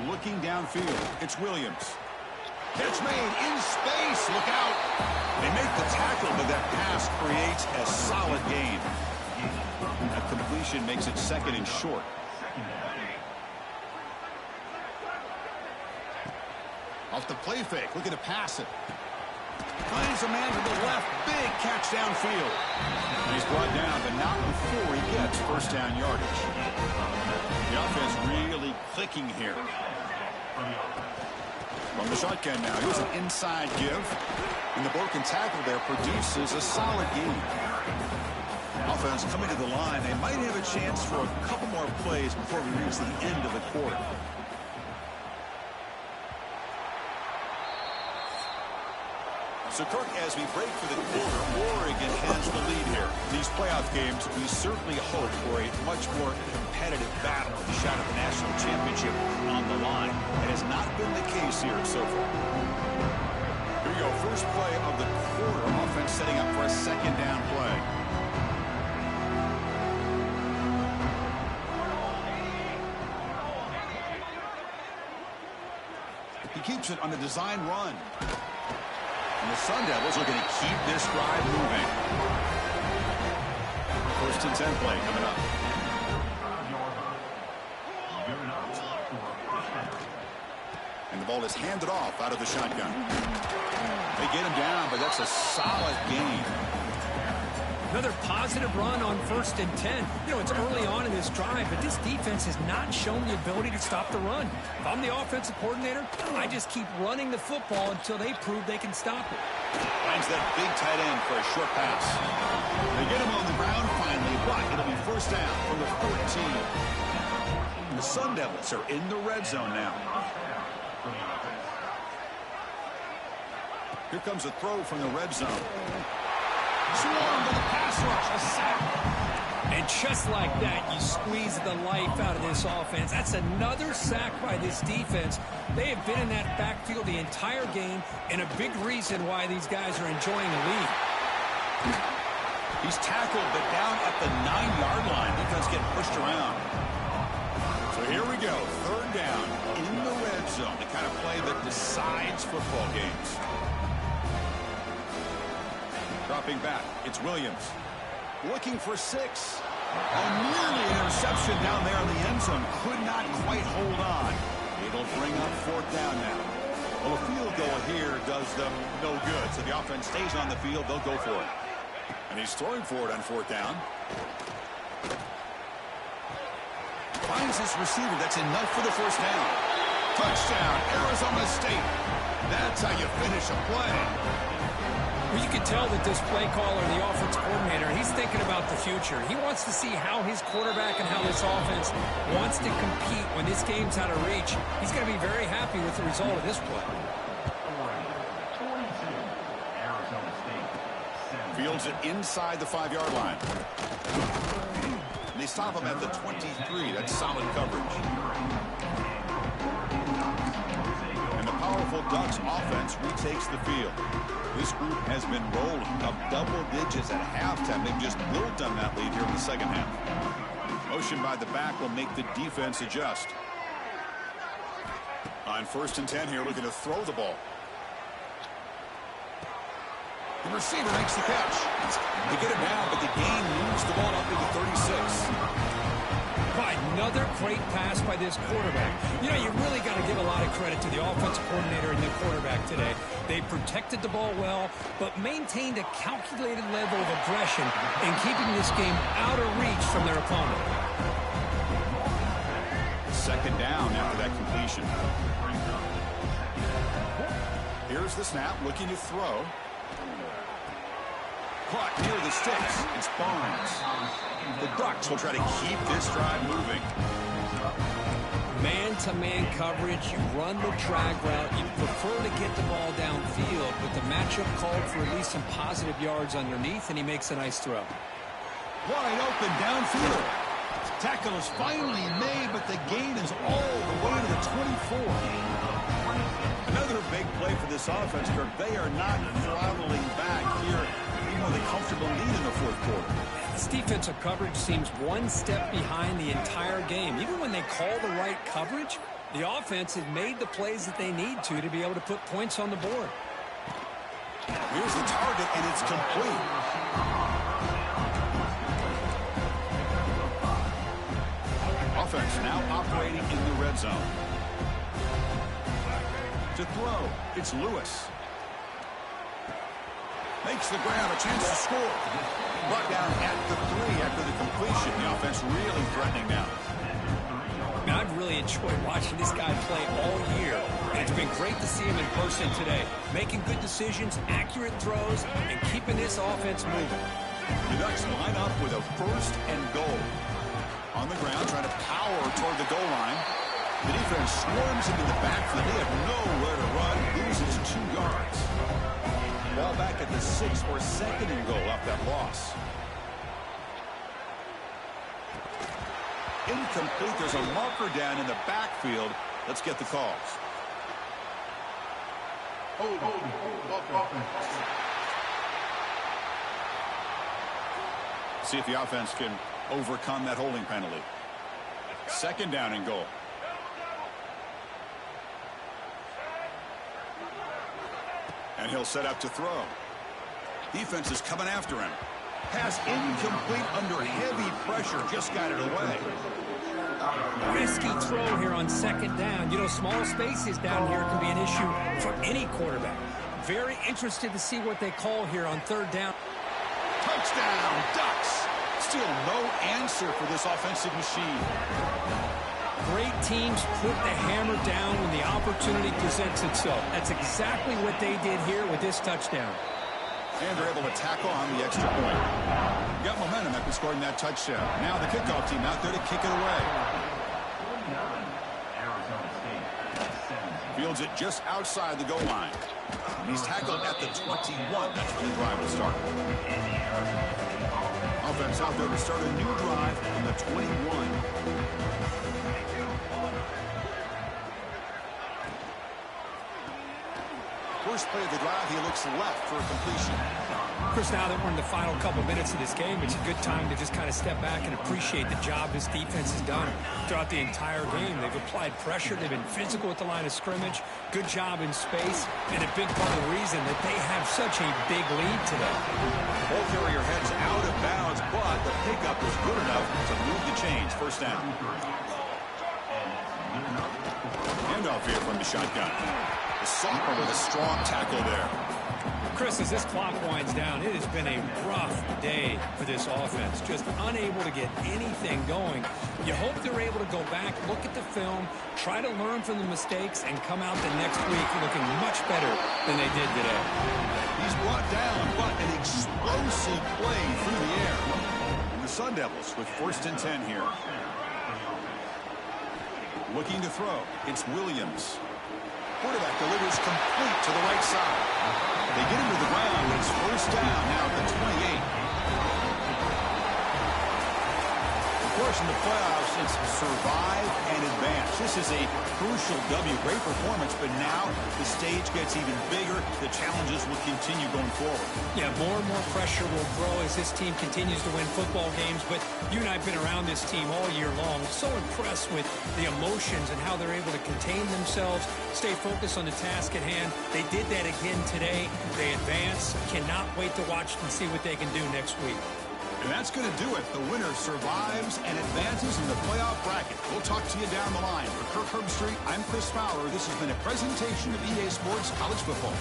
Looking downfield, it's Williams. Catch made in space. Look out. They make the tackle, but that pass creates a solid gain. That completion makes it second and short. Off the play fake, looking to pass it. Finds a man to the left. Big catch downfield. And he's brought down, but not before he gets first down yardage. The offense really clicking here. From the shotgun now, here's an inside give. And the broken tackle there produces a solid gain. Offense coming to the line. They might have a chance for a couple more plays before we reach the end of the quarter. So, Kirk, as we break for the quarter, Oregon has the lead here. These playoff games, we certainly hope for a much more competitive battle. A shot at the national championship on the line. It has not been the case here so far. Here we go. First play of the quarter. Offense setting up for a second down play. He keeps it on the design run. And the Sun Devils are going to keep this drive moving. First and 10 play coming up. And the ball is handed off out of the shotgun. They get him down, but that's a solid gain. Another positive run on first and 10. You know, it's early on in this drive, but this defense has not shown the ability to stop the run. If I'm the offensive coordinator, I just keep running the football until they prove they can stop it. Finds that big tight end for a short pass. They get him on the ground finally, but it'll be first down from the 14. The Sun Devils are in the red zone now. Here comes a throw from the red zone. Swarmed by the pass rush, a sack. And just like that, you squeeze the life out of this offense. That's another sack by this defense. They have been in that backfield the entire game, and a big reason why these guys are enjoying the lead. He's tackled, but down at the 9-yard line. Defense getting pushed around. So here we go, third down in the red zone, the kind of play that decides football games. Dropping back, it's Williams. Looking for 6. Nearly an interception down there in the end zone. Could not quite hold on. It'll bring up fourth down now. Well, a field goal here does them no good. So the offense stays on the field. They'll go for it. And he's throwing for it on fourth down. Finds his receiver. That's enough for the first down. Touchdown, Arizona State. That's how you finish a play. Well, you can tell that this play caller, the offense coordinator, he's thinking about the future. He wants to see how his quarterback and how this offense wants to compete when this game's out of reach. He's going to be very happy with the result of this play. Fields it inside the 5-yard line. And they stop him at the 23. That's solid coverage. And the powerful Ducks offense retakes the field. This group has been rolling up double digits at halftime. They've just built on that lead here in the second half. Motion by the back will make the defense adjust. On first and 10 here, looking to throw the ball. The receiver makes the catch. They get it down, but the gain moves the ball up into 36. By Another great pass by this quarterback. You know, you really got to give a lot of credit to the offensive coordinator and the quarterback today. They protected the ball well, but maintained a calculated level of aggression in keeping this game out of reach from their opponent. Second down after that completion. Here's the snap, looking to throw. Caught near the sticks. It's Barnes. The Ducks will try to keep this drive moving. Man-to-man coverage, you run the drag route, you prefer to get the ball downfield, but the matchup called for at least some positive yards underneath, and he makes a nice throw. Wide open downfield. Tackle is finally made, but the gain is all the way to the 24. Another big play for this offense, Kirk. They are not throttling back here, even with a comfortable lead in the fourth quarter. This defensive coverage seems one step behind the entire game. Even when they call the right coverage, the offense has made the plays that they need to be able to put points on the board. Here's the target, and it's complete. Offense now operating in the red zone. To throw, it's Lewis. Makes the grab, a chance to score. Brought down at the 3 after the completion. The offense really threatening now. Now, I've really enjoyed watching this guy play all year, and it's been great to see him in person today. Making good decisions, accurate throws, and keeping this offense moving. The Ducks line up with a 1st and goal. On the ground, trying to power toward the goal line. The defense swarms into the backfield. They have nowhere to run. Loses 2 yards. Ball back at the 6 or 2nd and goal off that loss. Incomplete. There's a marker down in the backfield. Let's get the calls. See if the offense can overcome that holding penalty. 2nd down and goal. And he'll set up to throw. Defense is coming after him. Pass incomplete under heavy pressure. Just got it away. Risky throw here on 2nd down. You know, small spaces down here can be an issue for any quarterback. Very interested to see what they call here on 3rd down. Touchdown, Ducks. Still no answer for this offensive machine. Great teams put the hammer down when the opportunity presents itself. That's exactly what they did here with this touchdown. And they're able to tackle on the extra point. Got momentum after scoring that touchdown. Now the kickoff team out there to kick it away. Fields it just outside the goal line. He's tackled at the 21. That's when the drive will start. Offense out there to start a new drive from the 21. First play of the drive, he looks left for a completion. Chris, now that we're in the final couple minutes of this game, it's a good time to just kind of step back and appreciate the job this defense has done throughout the entire game. They've applied pressure. They've been physical at the line of scrimmage. Good job in space, and a big part of the reason that they have such a big lead today. Ball carrier heads out of bounds, but the pickup is good enough to move the chains. 1st down. Handoff here from the shotgun. The Sophomore with a strong tackle there. Chris, as this clock winds down, it has been a rough day for this offense. Just unable to get anything going. You hope they're able to go back, look at the film, try to learn from the mistakes, and come out the next week looking much better than they did today. He's brought down, but an explosive play through the air. And the Sun Devils with 1st and 10 here. Looking to throw. It's Williams. Quarterback delivers complete to the right side. They get him to the ground. It's 1st down now at the 28. Of course, in the playoffs, it's survive and advance. This is a crucial W. Great performance, but now the stage gets even bigger. The challenges will continue going forward. Yeah, more and more pressure will grow as this team continues to win football games. But you and I have been around this team all year long. So impressed with the emotions and how they're able to contain themselves, stay focused on the task at hand. They did that again today. They advance. Cannot wait to watch and see what they can do next week. And that's going to do it. The winner survives and advances in the playoff bracket. We'll talk to you down the line. For Kirk Herbstreit, I'm Chris Fowler. This has been a presentation of EA Sports College Football.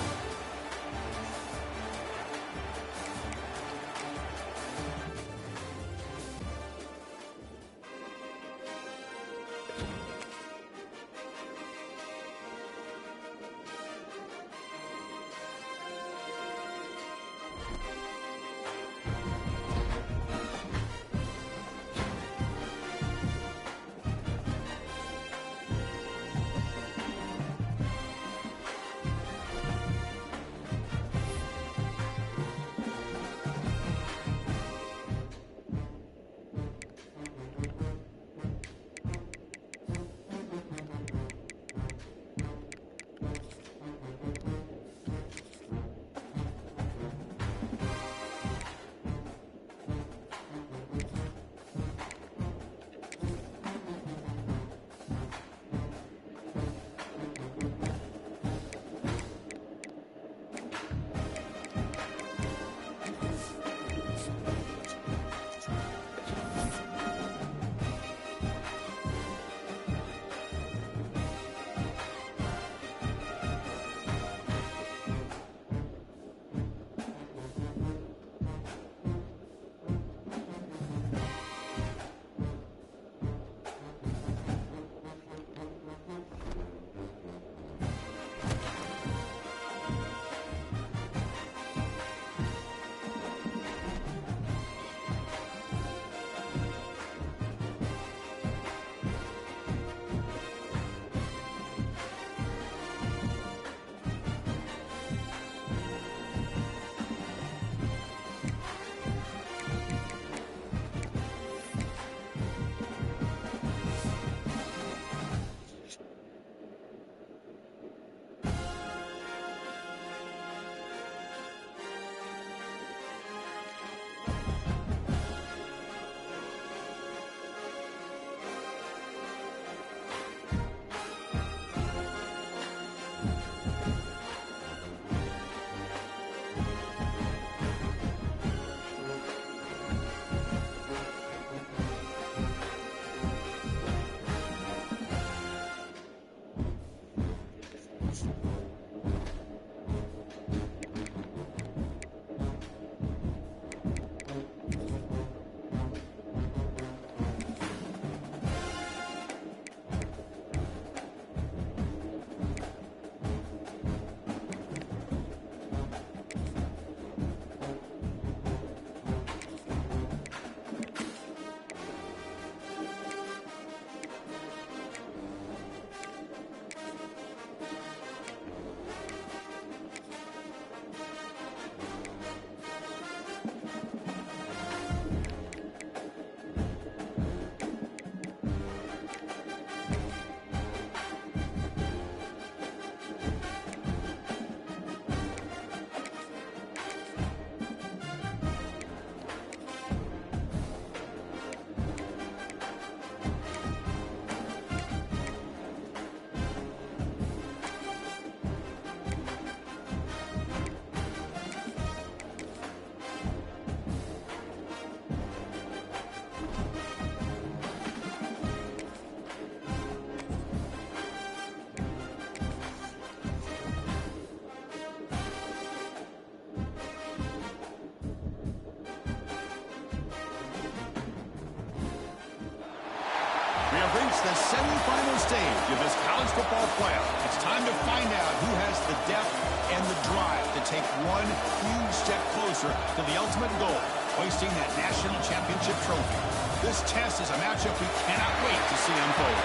We have reached the semifinal stage of this college football playoff. It's time to find out who has the depth and the drive to take one huge step closer to the ultimate goal, hoisting that national championship trophy. This test is a matchup we cannot wait to see unfold.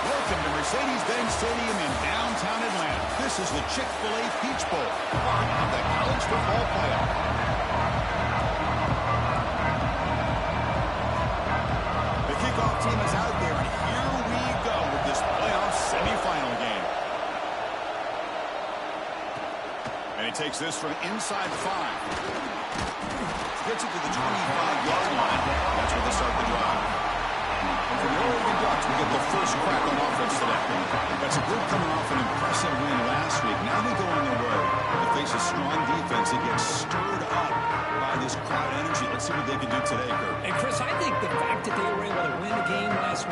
Welcome to Mercedes-Benz Stadium in downtown Atlanta. This is the Chick-fil-A Peach Bowl, part of the college football playoff. The kickoff team is out there, and here we go with this playoff semifinal game. And he takes this from inside the 5. Gets it to the 25-yard line. That's where they start the drive. And for the Oregon Ducks, we get the first crack on offense today. That's a group coming off an impressive win last week. Now they go on the road to face a strong defense that gets stirred up by this crowd energy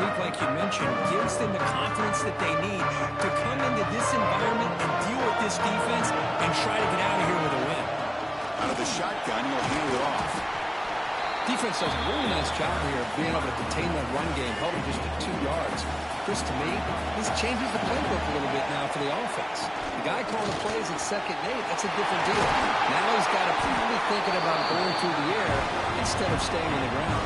week, like you mentioned, gives them the confidence that they need to come into this environment and deal with this defense and try to get out of here with a win. Out of the shotgun, he'll hand it off. Defense does a really nice job here of being able to contain that run game, held him just to 2 yards. Chris, to me, this changes the playbook a little bit now for the offense. The guy calling the plays at 2nd and 8, that's a different deal. Now he's got to probably thinking about going through the air instead of staying on the ground.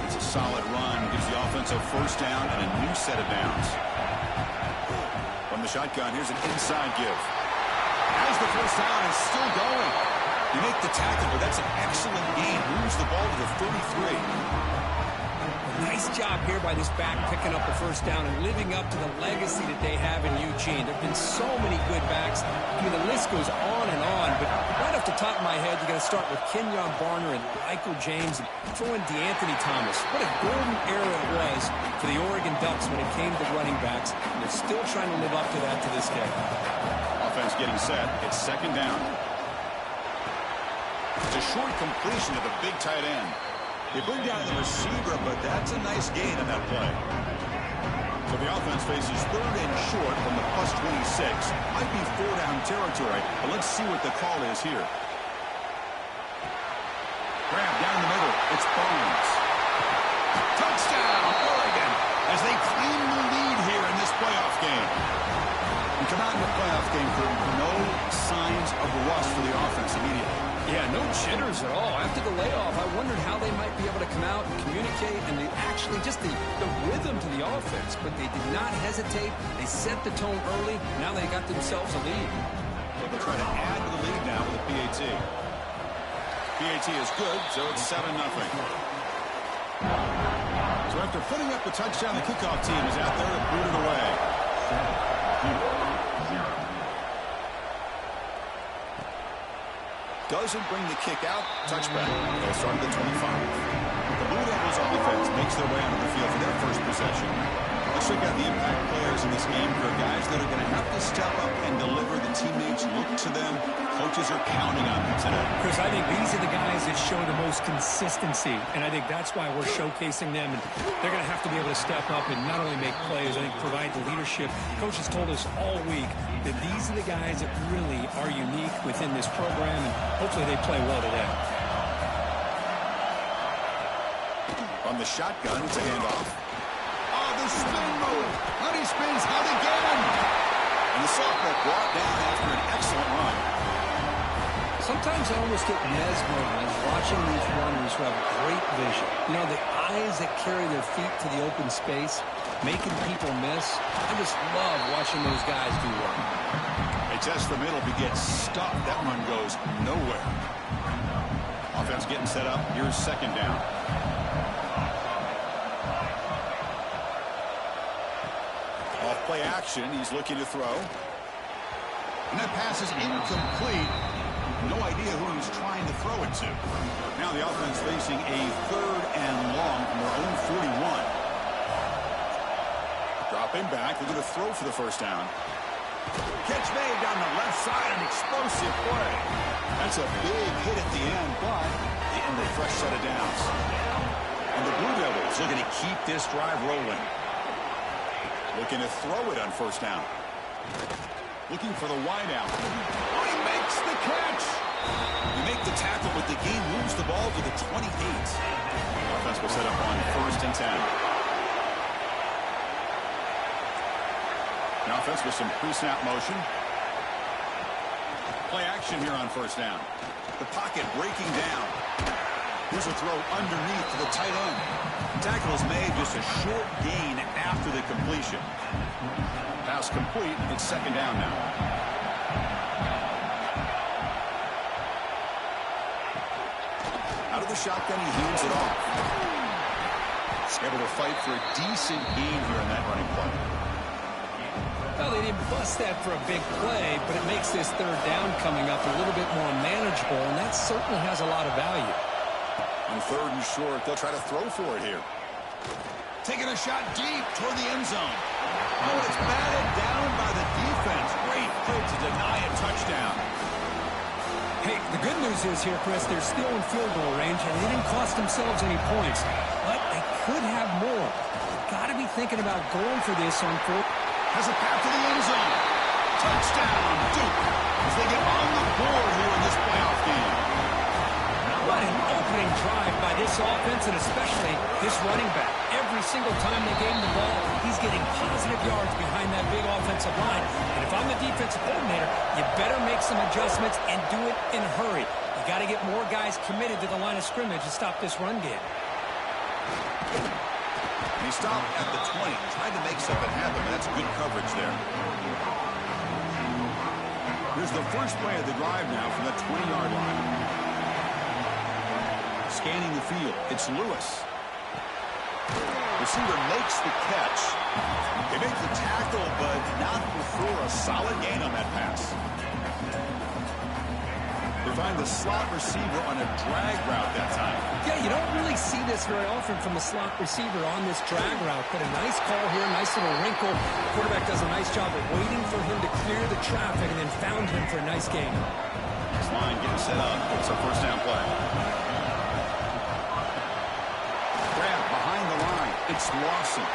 It's a solid run. Gives the offense a first down and a new set of downs. From the shotgun, here's an inside give. As the first down is still going. You make the tackle, but that's an excellent gain. Moves the ball to the 33. Nice job here by this back picking up the first down and living up to the legacy that they have in Eugene. There have been so many good backs. I mean, the list goes on and on, but right off the top of my head, you got to start with Kenyon Barner and Michael James and throw in DeAnthony Thomas. What a golden era it was for the Oregon Ducks when it came to running backs. And they're still trying to live up to that to this day. Offense getting set. It's 2nd down. It's a short completion to the big tight end. They bring down the receiver, but that's a nice gain on that play. So the offense faces 3rd and short from the +26. Might be 4-down territory, but let's see what the call is here. Grab down the middle. It's Barnes. Touchdown, Oregon, as they claim the lead here in this playoff game. And come out in the playoff game for no signs of rust for the offense immediately. Yeah, no jitters at all. After the layoff, I wondered how they might be able to come out and communicate and actually just the rhythm to the offense. But they did not hesitate. They set the tone early. Now they got themselves a lead. They'll try to add to the lead now with a PAT. PAT is good, so it's 7-0. So after putting up the touchdown, the kickoff team is out there to boot it away. Doesn't bring the kick out. Touchback. They'll start at the 25. The Blue Devils offense makes their way onto the field for their first possession. Let's check out the impact players in this game. For guys that are going to have to step up and deliver. The teammates look to them. Coaches are counting on them today. Chris, I think these are the guys that show the most consistency, and I think that's why we're showcasing them. And they're going to have to be able to step up and not only make plays, I think provide the leadership. Coaches told us all week that these are the guys that really are unique within this program, and hopefully they play well today. On the shotgun, it's a handoff. Oh, the spin move. Honey spins out again. And the sophomore brought down after an excellent run. Sometimes I almost get mesmerized watching these runners who have great vision. You know, the eyes that carry their feet to the open space, making people miss. I just love watching those guys do work. They test the middle, but get stuffed. That run goes nowhere. Offense getting set up. Here's 2nd down. Off play action. He's looking to throw. And that pass is incomplete. No idea who he's trying to throw it to. Now the offense facing a 3rd and long from their own 41. Dropping back. They're going to throw for the first down. Catch made down the left side. An explosive play. That's a big hit at the end, but getting the fresh set of downs. And the Blue Devils looking to keep this drive rolling. Looking to throw it on first down. Looking for the wideout. Oh, he makes the catch. You make the tackle, but the game moves the ball to the 28. Offense will set up on 1st and 10. An offense with some pre-snap motion. Play action here on first down. The pocket breaking down. Here's a throw underneath to the tight end. Tackle is made, just a short gain after the completion. Pass complete. It's 2nd down now. Out of the shotgun, he hands it off. Able to fight for a decent gain here in that running play. Well, they didn't bust that for a big play, but it makes this 3rd down coming up a little bit more manageable, and that certainly has a lot of value. On 3rd and short, they'll try to throw for it here. Taking a shot deep toward the end zone. Oh, it's batted down by the defense. Great play to deny a touchdown. Hey, the good news is here, Chris, they're still in field goal range, and they didn't cost themselves any points. But they could have more. Got to be thinking about going for this on fourth. Has a path to the end zone. Touchdown, Duke, as they get on the board here in this playoff game. What an opening drive by this offense, and especially this running back. Every single time they gave him the ball, he's getting positive yards behind that big offensive line. And if I'm the defensive coordinator, you better make some adjustments and do it in a hurry. You got to get more guys committed to the line of scrimmage to stop this run game. He stopped at the 20, tried to make something happen, but that's good coverage there. Here's the first play of the drive now from the 20-yard line. Scanning the field, it's Lewis. Receiver makes the catch. They make the tackle, but not before a solid gain on that pass. They find the slot receiver on a drag route that time. Yeah, you don't really see this very often from a slot receiver on this drag route, but a nice call here, nice little wrinkle. The quarterback does a nice job of waiting for him to clear the traffic and then found him for a nice gain. This line getting set up. It's a first down play. Grab behind the line. It's Lawson.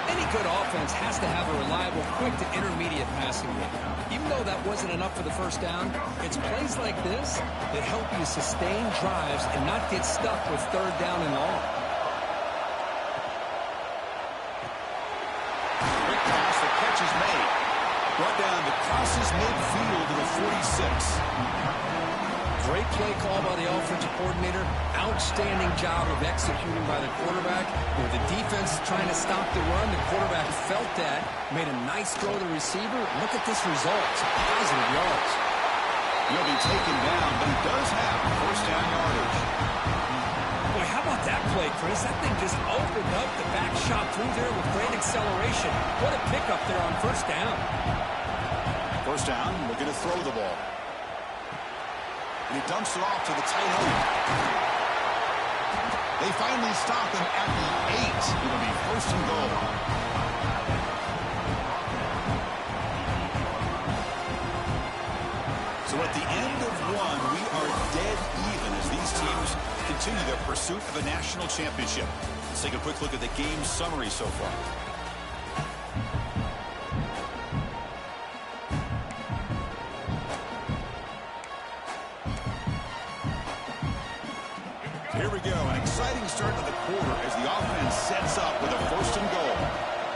Any good offense has to have a reliable, quick to intermediate passing game. Even though that wasn't enough for the first down, it's plays like this that help you sustain drives and not get stuck with third down and long. Quick pass, the catch is made. Brought down to crosses midfield to the 46. Great play call by the offensive coordinator. Outstanding job of executing by the quarterback. With the defense trying to stop the run, the quarterback felt that, made a nice throw to the receiver. Look at this result. It's positive yards. He'll be taken down, but he does have first down yardage. Boy, how about that play, Chris? That thing just opened up the back shot through there with great acceleration. What a pickup there on first down. First down, looking to throw the ball. And he dumps it off to the tight end. They finally stop him at the 8. It'll be first and goal. So at the end of one, we are dead even as these teams continue their pursuit of a national championship. Let's take a quick look at the game summary so far. Here we go, an exciting start to the quarter as the offense sets up with a first and goal.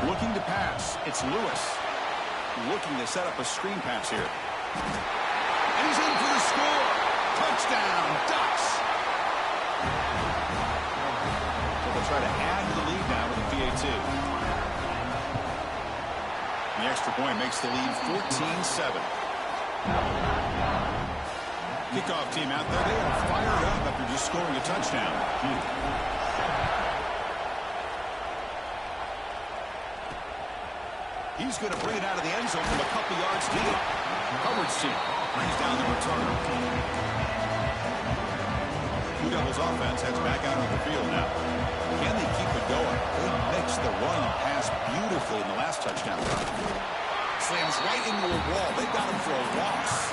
Looking to pass, it's Lewis. Looking to set up a screen pass here. And he's in for the score. Touchdown, Ducks. So they'll try to add to the lead now with a PAT. The extra point makes the lead 14-7. Kickoff team out there, they are fired up after just scoring a touchdown. He's going to bring it out of the end zone from a couple yards deep. Coverage team brings down the return. Blue Devils offense heads back out on the field now. Can they keep it going? They mixed the run and pass beautifully in the last touchdown run. Slams right into a wall. They got him for a loss.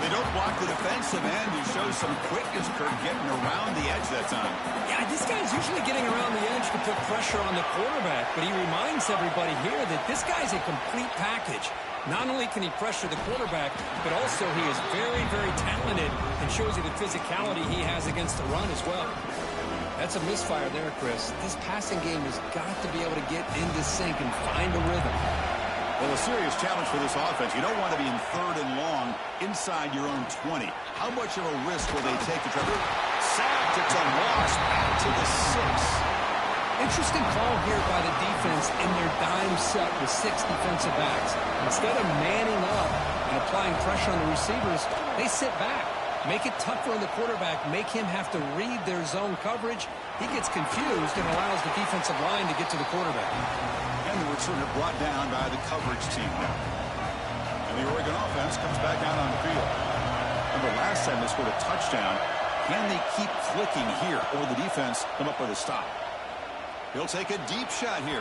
They don't block the defensive end. He shows some quickness, Kirk, getting around the edge that time. Yeah, this guy's usually getting around the edge to put pressure on the quarterback, but he reminds everybody here that this guy's a complete package. Not only can he pressure the quarterback, but also he is very, very talented and shows you the physicality he has against the run as well. That's a misfire there, Chris. This passing game has got to be able to get into sync and find a rhythm. Well, a serious challenge for this offense. You don't want to be in third and long inside your own 20. How much of a risk will they take to Trevor? Sacked, it's a loss back to the 6. Interesting call here by the defense in their dime set with 6 defensive backs. Instead of manning up and applying pressure on the receivers, they sit back. Make it tougher on the quarterback. Make him have to read their zone coverage. He gets confused and allows the defensive line to get to the quarterback. And the returner brought down by the coverage team now. And the Oregon offense comes back out on the field. Remember, last time they scored a touchdown. Can they keep clicking here, or the defense come up with a stop? He'll take a deep shot here.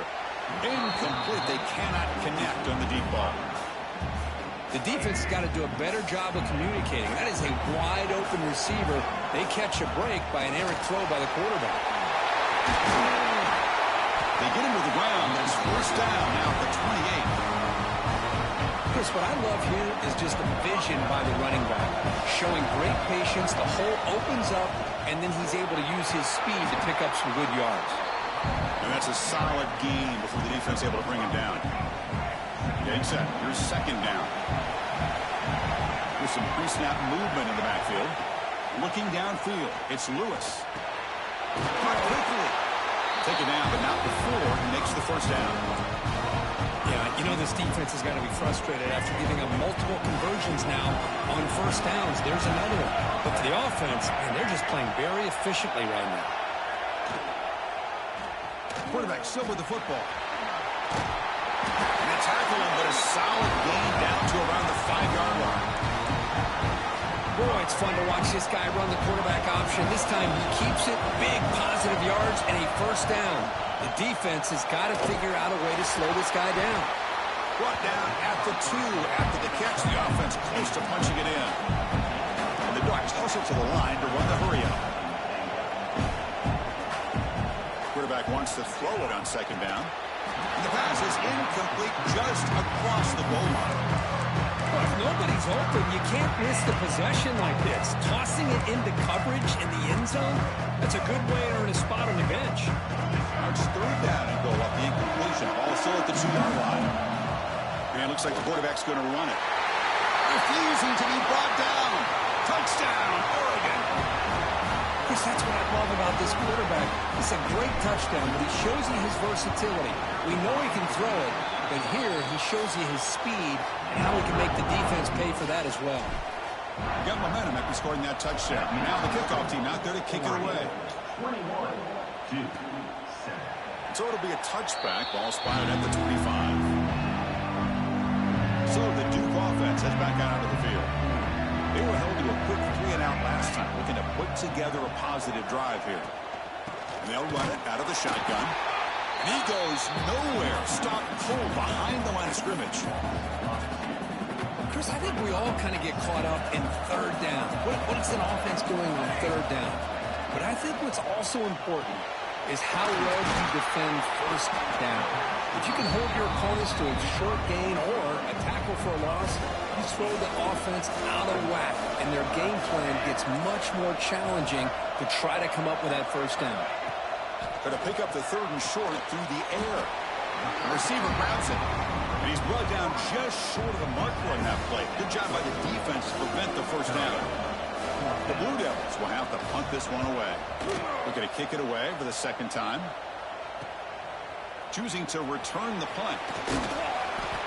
Incomplete. They cannot connect on the deep ball. The defense has got to do a better job of communicating. That is a wide-open receiver. They catch a break by an errant throw by the quarterback. They get him to the ground. That's first down now at the 28. Chris, what I love here is just the vision by the running back. Showing great patience. The hole opens up, and then he's able to use his speed to pick up some good yards. And that's a solid gain before the defense able to bring him down. Getting set. Here's second down. With some pre-snap movement in the backfield. Looking downfield. It's Lewis. Caught quickly. Take it down, but not before he makes the first down. Yeah, you know this defense has got to be frustrated after giving up multiple conversions now on first downs. There's another one. But for the offense, man, they're just playing very efficiently right now. Quarterback still with the football. And they tackle him, but a solid gain down to around the 5-yard line. Boy, it's fun to watch this guy run the quarterback option. This time he keeps it, big positive yards, and a first down. The defense has got to figure out a way to slow this guy down. Brought down at the 2 after the catch. The offense close to punching it in. And the Ducks hustle to the line to run the hurry up. Quarterback wants to throw it on second down. And the pass is incomplete just across the goal line. Well, if nobody's open, you can't miss the possession like this. Tossing it into coverage in the end zone, that's a good way to earn a spot on the bench. Now it's third down and go up the incompletion. Ball still at the 2-yard line. And it looks like the quarterback's going to run it. Refusing to be brought down. Touchdown, Oregon. Chris, that's what I love about this quarterback. It's a great touchdown, but he shows you his versatility. We know he can throw it, but here he shows you his speed and how he can make the defense pay for that as well. Got momentum after scoring that touchdown. Now the kickoff team out there to kick it away. 21-7. So it'll be a touchback. Ball spotted at the 25. So the Duke offense heads back out onto the field. They were held to a quick 3-and-out last time, looking to put together a positive drive here. And they'll run it out of the shotgun. And he goes nowhere. Stop cold behind the line of scrimmage. Chris, I think we all kind of get caught up in third down. What is an offense doing on third down? But I think what's also important is how well you defend first down. If you can hold your opponents to a short gain or a tackle for a loss, you throw the offense out of whack, and their game plan gets much more challenging to try to come up with that first down. Going to pick up the third and short through the air. The receiver grabs it, and he's brought down just short of the marker on that play. Good job by the defense to prevent the first down. The Blue Devils will have to punt this one away. Looking to kick it away for the second time. Choosing to return the punt.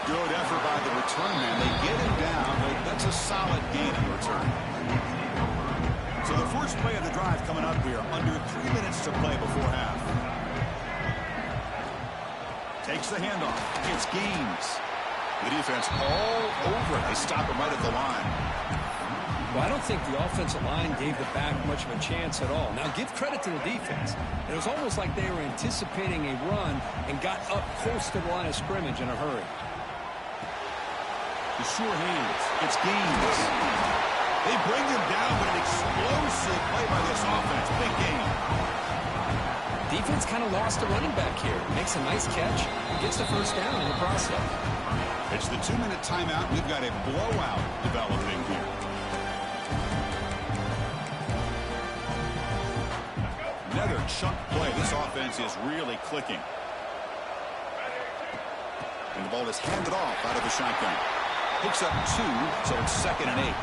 Good effort by the return man. They get him down, but that's a solid gain in return. So the first play of the drive coming up here. Under 3 minutes to play before half. Takes the handoff. It's Gaines. The defense all over it. They stop him right at the line. Well, I don't think the offensive line gave the back much of a chance at all. Now, give credit to the defense. It was almost like they were anticipating a run and got up close to the line of scrimmage in a hurry. The sure hands. It's Gaines. They bring him down with an explosive play by this offense. Big game. Defense kind of lost a running back here. Makes a nice catch. Gets the first down in the process. It's the 2-minute timeout. We've got a blowout developing here. Another chunk play. This offense is really clicking. And the ball is handed off out of the shotgun. Picks up 2, so it's 2nd and 8.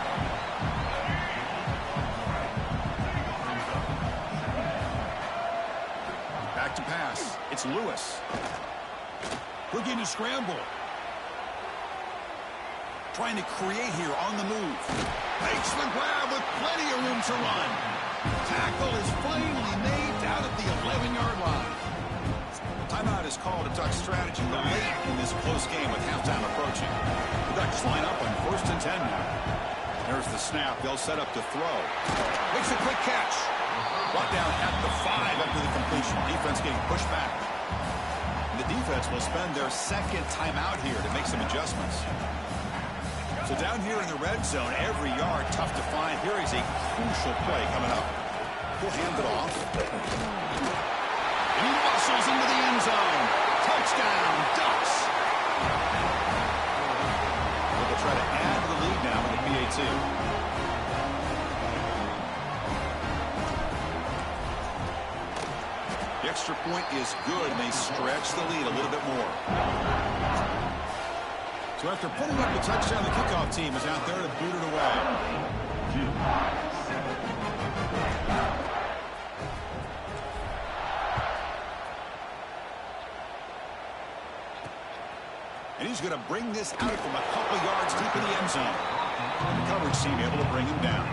Back to pass. It's Lewis. Looking to scramble. Trying to create here on the move. Makes the grab with plenty of room to run. Tackle is finally made down at the 11-yard line. Timeout is called a Duck strategy late in this close game with halftime approaching. The Ducks line up on 1st and 10 now. There's the snap. They'll set up to throw. Makes a quick catch. Brought down at the 5 after the completion. Defense getting pushed back. The defense will spend their second timeout here to make some adjustments. So So down here in the red zone, every yard tough to find. Here is a crucial play coming up. He'll hand it off. And he muscles into the end zone. Touchdown, Ducks. They'll try to add to the lead now with the PAT. The extra point is good, and they stretch the lead a little bit more. So after putting up the touchdown, the kickoff team is out there to boot it away. And he's going to bring this out from a couple yards deep in the end zone. The coverage team able to bring him down.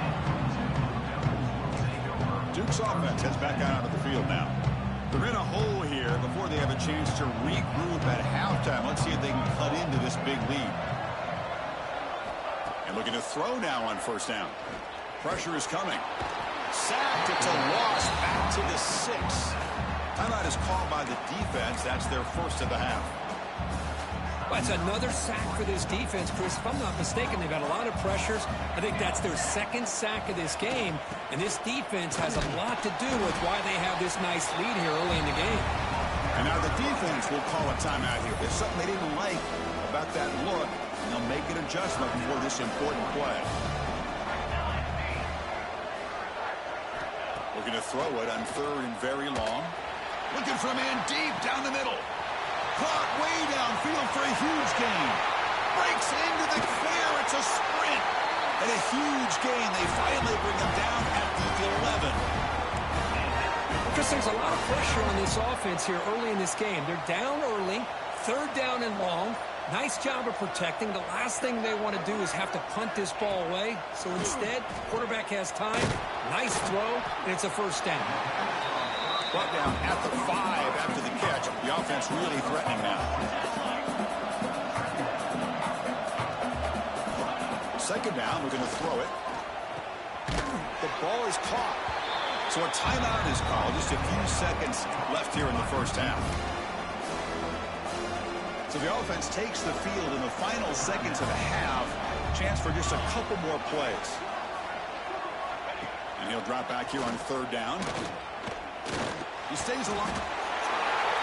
Duke's offense heads back out onto the field now. They're in a hole here before they have a chance to regroup at halftime. Let's see if they can cut into this big lead. And looking to throw now on first down. Pressure is coming. Sacked. It's a loss back to the 6. Timeout is called by the defense. That's their first of the half. Well, it's another sack for this defense, Chris. If I'm not mistaken, they've had a lot of pressures. I think that's their second sack of this game. And this defense has a lot to do with why they have this nice lead here early in the game. And now the defense will call a timeout here. There's something they didn't like about that look, and they'll make an adjustment before this important play. Looking to throw it on third and very long. Looking for a man deep down the middle. Caught way downfield for a huge gain. Breaks into the clear. It's a sprint. And a huge gain. They finally bring him down at the 11. Chris, there's a lot of pressure on this offense here early in this game. They're down early, third down and long. Nice job of protecting. The last thing they want to do is have to punt this ball away. So instead, quarterback has time. Nice throw, and it's a first down. Brought down at the 5 after the catch. The offense really threatening now. Second down, we're going to throw it. The ball is caught. So a timeout is called. Just a few seconds left here in the first half. So the offense takes the field in the final seconds of the half. Chance for just a couple more plays. And he'll drop back here on third down. He stays alive.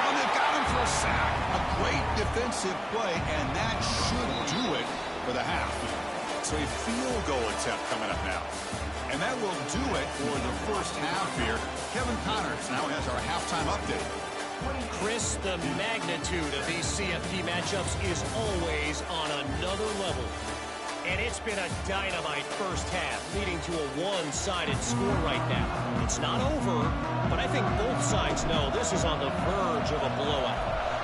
Oh, they've got him for a sack. A great defensive play, and that should do it for the half. So a field goal attempt coming up now. And that will do it for the first half here. Kevin Connors now has our halftime update. Chris, the magnitude of these CFP matchups is always on another level. And it's been a dynamite first half, leading to a one-sided score right now. It's not over, but I think both sides know this is on the verge of a blowout.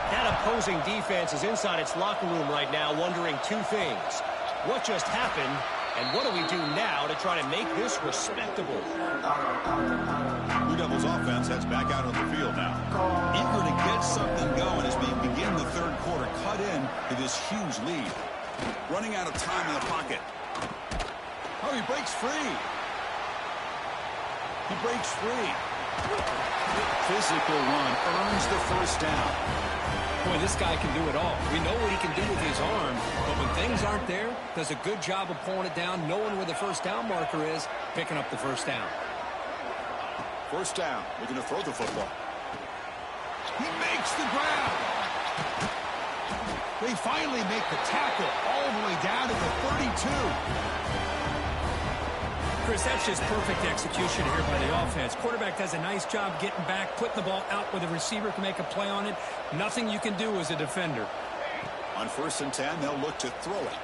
That opposing defense is inside its locker room right now wondering two things. What just happened, and what do we do now to try to make this respectable? Blue Devils offense heads back out on the field now. Eager to get something going as we begin the third quarter. Cut in to this huge lead. Running out of time in the pocket. Oh, he breaks free. He breaks free. Physical run earns the first down. Boy, this guy can do it all. We know what he can do with his arm, but when things aren't there, does a good job of pulling it down, knowing where the first down marker is, picking up the first down. First down. Looking to throw the football. He makes the grab. They finally make the tackle all the way down to the 32. Chris, that's just perfect execution here by the offense. Quarterback does a nice job getting back, putting the ball out where the receiver can make a play on it. Nothing you can do as a defender. On first and 10, they'll look to throw it.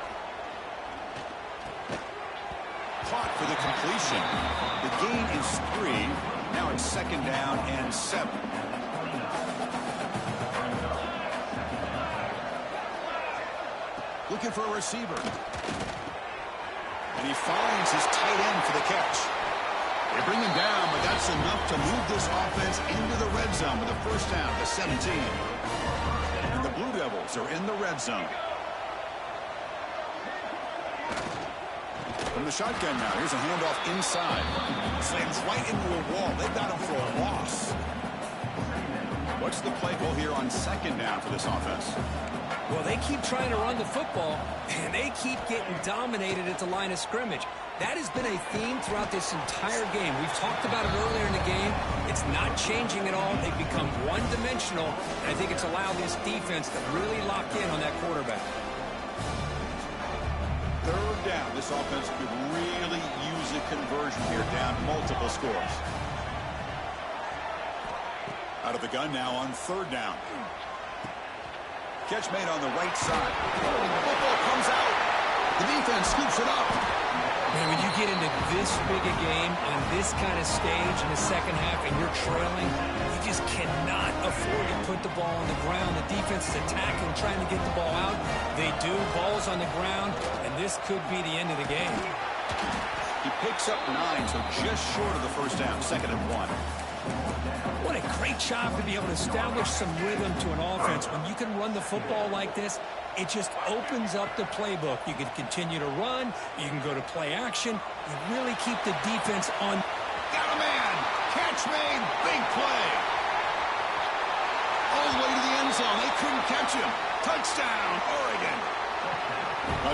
Caught for the completion. The gain is 3. Now it's second down and 7. Looking for a receiver. And he finds his tight end for the catch. They bring him down, but that's enough to move this offense into the red zone with a first down to 17. And the Blue Devils are in the red zone. From the shotgun now, here's a handoff inside. Slams right into a wall. They've got him for a loss. What's the play call here on second down for this offense? Well, they keep trying to run the football, and they keep getting dominated at the line of scrimmage. That has been a theme throughout this entire game. We've talked about it earlier in the game. It's not changing at all. They've become one-dimensional, and I think it's allowed this defense to really lock in on that quarterback. Third down. This offense could really use a conversion here, down multiple scores. Out of the gun now on third down. Catch made on the right side. Football comes out. The defense scoops it up. Man, when you get into this big a game on this kind of stage in the second half and you're trailing, you just cannot afford to put the ball on the ground. The defense is attacking, trying to get the ball out. They do. Ball's on the ground, and this could be the end of the game. He picks up 9, so just short of the first down, 2nd and 1. What a great job to be able to establish some rhythm to an offense. When you can run the football like this, it just opens up the playbook. You can continue to run. You can go to play action. You really keep the defense on. Got a man. Catch made. Big play. All the way to the end zone. They couldn't catch him. Touchdown, Oregon.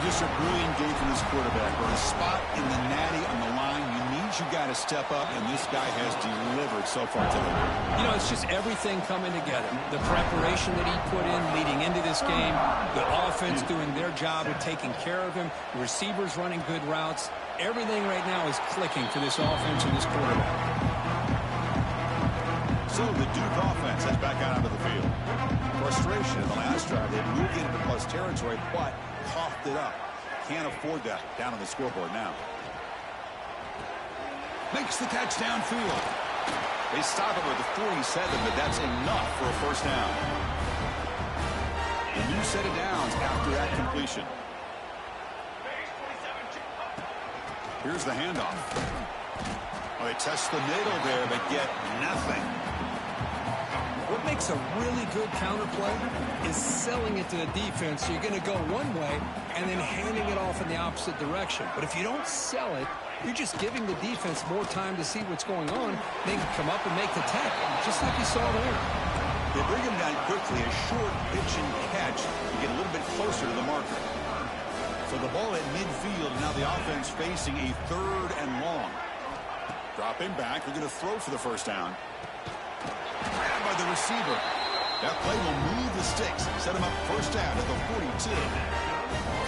Just a brilliant game from this quarterback. With a spot in the natty on the line, you got to step up, and this guy has delivered so far today. You know, it's just everything coming together. The preparation that he put in leading into this game, the offense doing their job of taking care of him, the receivers running good routes. Everything right now is clicking for this offense and this quarterback. So the Duke offense is back out onto the field. Frustration in the last drive. They moved into plus territory, but coughed it up. Can't afford that down on the scoreboard now. Makes the catch downfield. They stop him at the 47, but that's enough for a first down. A new set of downs after that completion. Here's the handoff. Oh, they test the middle there, but get nothing. What makes a really good counterplay is selling it to the defense. So you're going to go one way and then handing it off in the opposite direction. But if you don't sell it, you're just giving the defense more time to see what's going on. They can come up and make the tackle, just like you saw there. They bring him down quickly, a short pitch and catch to get a little bit closer to the marker. So the ball at midfield, now the offense facing a 3rd and long. Dropping back, they're going to throw for the first down. Grabbed by the receiver. That play will move the sticks, set him up first down at the 42.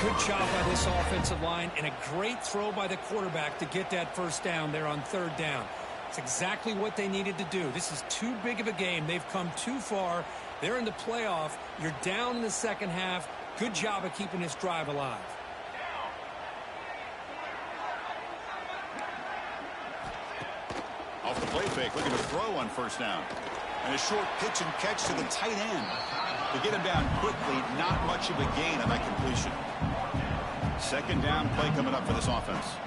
Good job by this offensive line and a great throw by the quarterback to get that first down there on 3rd down. It's exactly what they needed to do. This is too big of a game. They've come too far. They're in the playoff. You're down in the second half. Good job of keeping this drive alive. Off the play fake, looking to throw on first down. And a short pitch and catch to the tight end. To get him down quickly, not much of a gain on that completion. 2nd down play coming up for this offense.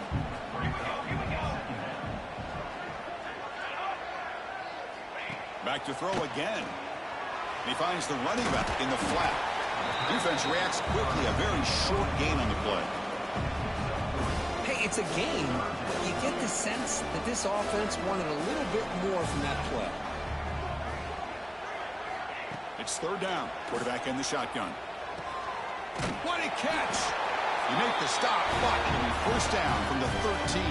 Back to throw again. He finds the running back in the flat. Defense reacts quickly. A very short gain on the play. Hey, it's a game. You get the sense that this offense wanted a little bit more from that play. It's 3rd down. Quarterback in the shotgun. What a catch! You make the stop, but it'll be first down from the 13.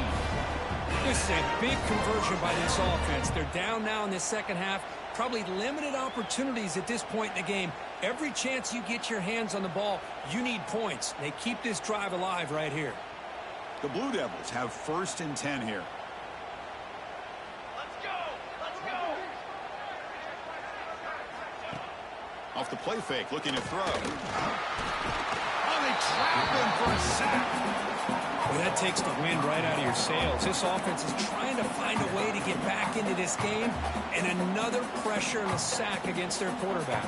This is a big conversion by this offense. They're down now in the second half. Probably limited opportunities at this point in the game. Every chance you get your hands on the ball, you need points. They keep this drive alive right here. The Blue Devils have 1st and 10 here. Let's go! Let's go! Off the play fake, looking to throw. Oh, they trap him for a sack. Well, that takes the wind right out of your sails. This offense is trying to find a way to get back into this game, and another pressure and a sack against their quarterback.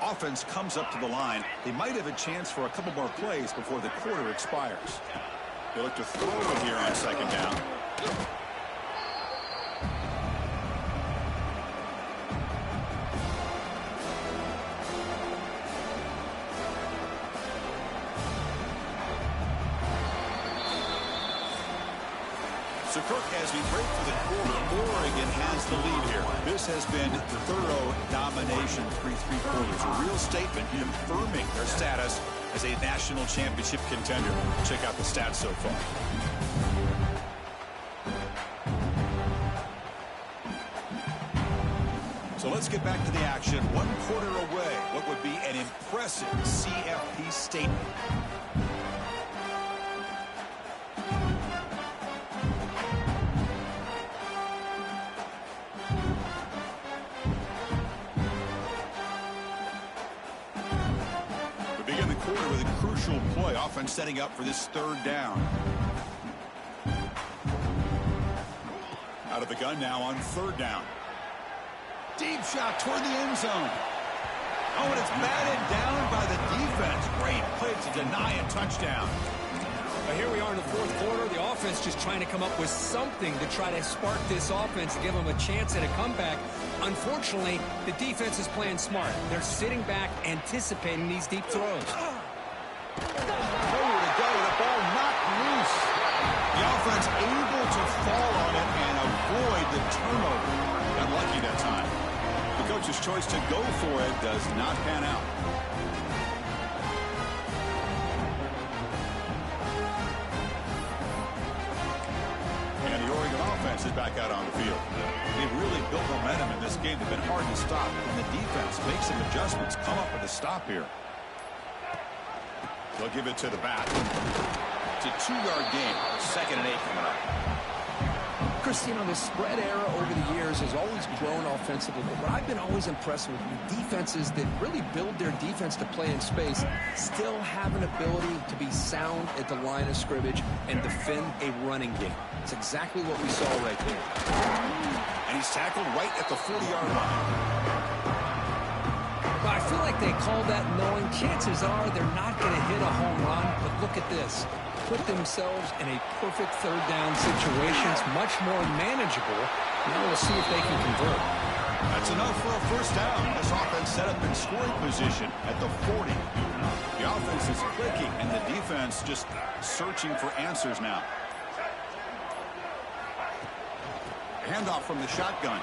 Offense comes up to the line. They might have a chance for a couple more plays before the quarter expires. They look to throw it here on 2nd down. Kirk, as we break for the quarter, Oregon has the lead here. This has been thorough domination through 3 quarters. A real statement confirming their status as a national championship contender. Check out the stats so far. So let's get back to the action. 1 quarter away. What would be an impressive CFP statement. With a crucial play, offense setting up for this 3rd down. Out of the gun now on 3rd down. Deep shot toward the end zone. Oh, and it's batted down by the defense. Great play to deny a touchdown. But here we are in the 4th quarter. The offense just trying to come up with something to try to spark this offense and give them a chance at a comeback. Unfortunately, the defense is playing smart. They're sitting back, anticipating these deep throws. Nowhere to go, the ball knocked loose. The offense able to fall on it and avoid the turnover. Got lucky that time. The coach's choice to go for it does not pan out. And the Oregon offense is back out on the field. They've really built momentum in this game. They've been hard to stop. And the defense makes some adjustments, come up with a stop here. They'll give it to the back. It's a 2-yard gain. 2nd and 8 coming up. Chris, you know, the spread era over the years has always grown offensively, but I've been always impressed with defenses that really build their defense to play in space, still have an ability to be sound at the line of scrimmage and defend a running game. It's exactly what we saw right there. And he's tackled right at the 40-yard line. But I feel like they called that knowing chances are they're not going to hit a home run, but look at this. Put themselves in a perfect 3rd down situation. It's much more manageable. Now we'll see if they can convert. That's enough for a 1st down. This offense set up in scoring position at the 40. The offense is clicking, and the defense just searching for answers now. Handoff from the shotgun.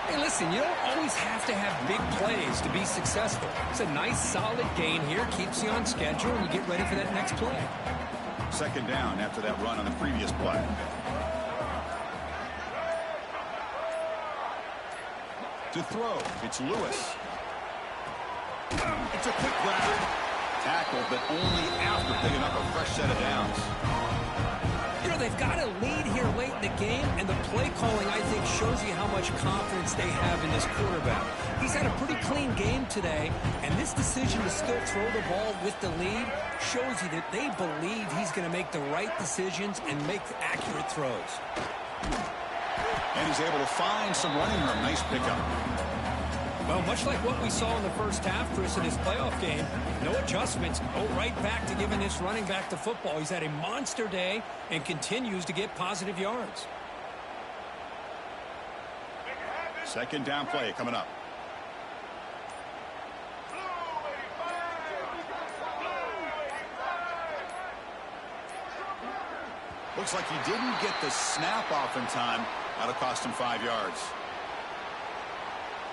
Hey, listen, you don't always have to have big plays to be successful. It's a nice, solid gain here. Keeps you on schedule, and you get ready for that next play. 2nd down after that run on the previous play. To throw, it's Lewis. It's a quick grab. Tackle, but only after picking up a fresh set of downs. You know, they've got a lead here late in the game, and the play calling, I think, shows you how much confidence they have in this quarterback. He's had a pretty clean game today, and this decision to still throw the ball with the lead shows you that they believe he's going to make the right decisions and make accurate throws. And he's able to find some running room. Nice pickup. Well, much like what we saw in the 1st half, Chris, in his playoff game, no adjustments. Go right back to giving this running back the football. He's had a monster day and continues to get positive yards. 2nd down play coming up. Looks like he didn't get the snap off in time. That'll cost him 5 yards.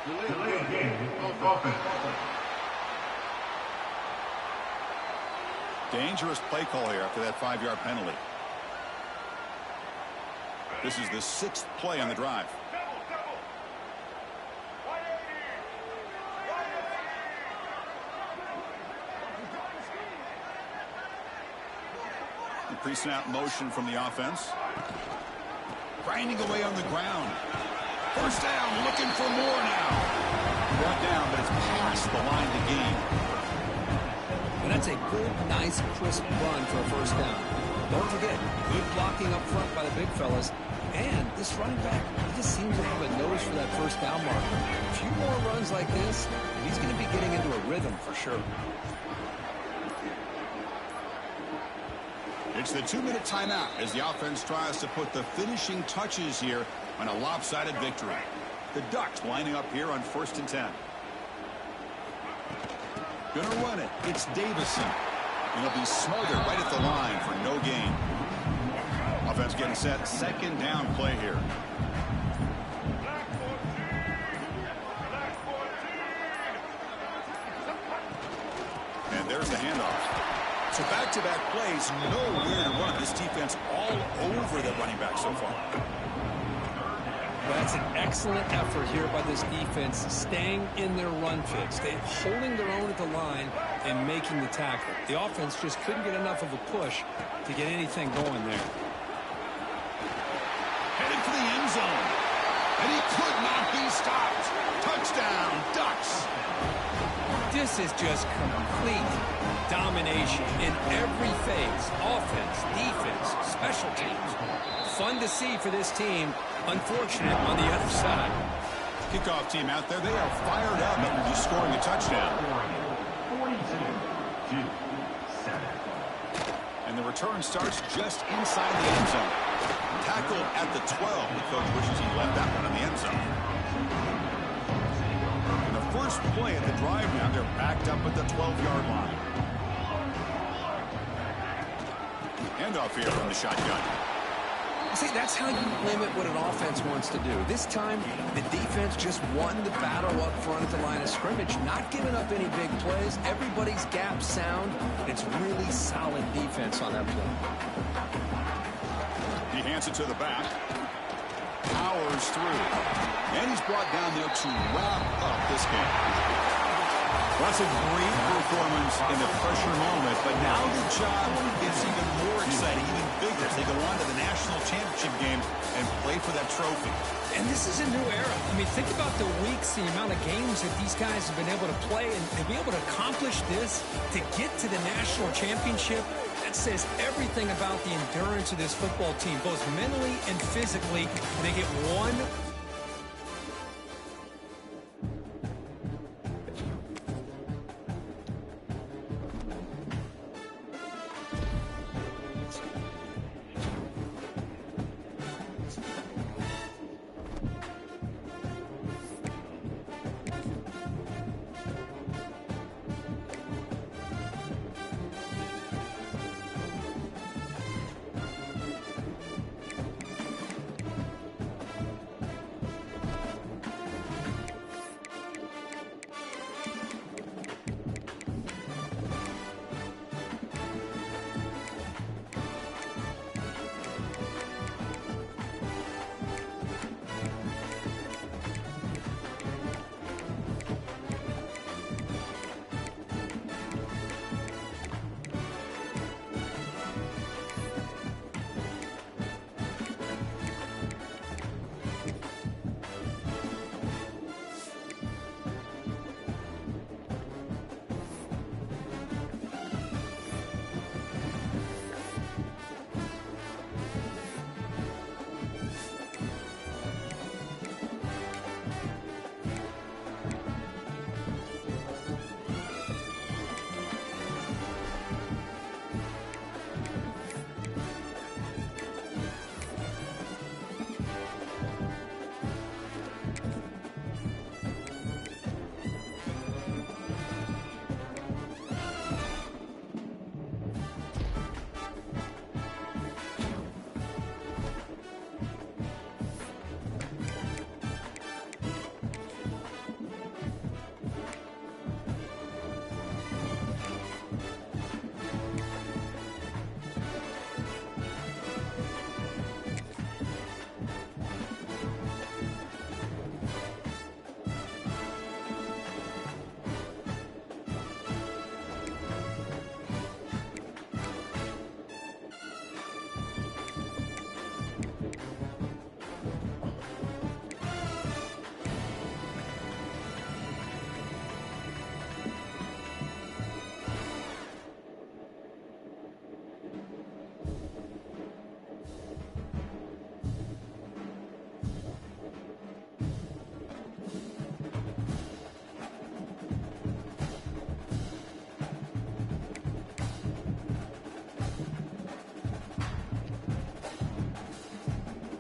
Delayed game. Offense. Dangerous play call here after that 5-yard penalty. This is the 6th play on the drive. The pre-snap motion from the offense. Grinding away on the ground. 1st down, looking for more now. Brought down, but it's past the line to gain. And that's a good, nice, crisp run for a 1st down. Don't forget, good blocking up front by the big fellas. And this running back, he just seems to have a nose for that 1st down marker. A few more runs like this, and he's going to be getting into a rhythm for sure. It's the 2-minute timeout as the offense tries to put the finishing touches here on a lopsided victory. The Ducks lining up here on 1st and 10. Gonna run it. It's Davison. And he'll be smothered right at the line for no gain. A Offense getting set. Second down play here. And there's the handoff. So back-to-back plays, nowhere to run. This defense all over the running back so far. That's an excellent effort here by this defense, staying in their run fits. They're holding their own at the line and making the tackle. The offense just couldn't get enough of a push to get anything going there. Headed for the end zone. And he could not be stopped. Touchdown, Ducks. This is just complete domination in every phase. Offense, defense, special teams. Fun to see for this team. Unfortunate on the other side. Kickoff team out there. They are fired up after just scoring a touchdown. 42-7. And the return starts just inside the end zone. Tackled at the 12. The coach wishes he left that one in the end zone. And the first play at the drive now, they're backed up at the 12-yard line. Handoff here from the shotgun. See, that's how you limit what an offense wants to do. This time, the defense just won the battle up front at the line of scrimmage, not giving up any big plays. Everybody's gap sound. It's really solid defense on that play. He hands it to the back. Powers through. And he's brought down there to wrap up this game. That's a great performance in the pressure moment, but now the job is even more exciting, even bigger as they go on to the national championship game and play for that trophy. And this is a new era. I mean, think about the weeks, the amount of games that these guys have been able to play, and to be able to accomplish this, to get to the national championship, that says everything about the endurance of this football team, both mentally and physically. They get one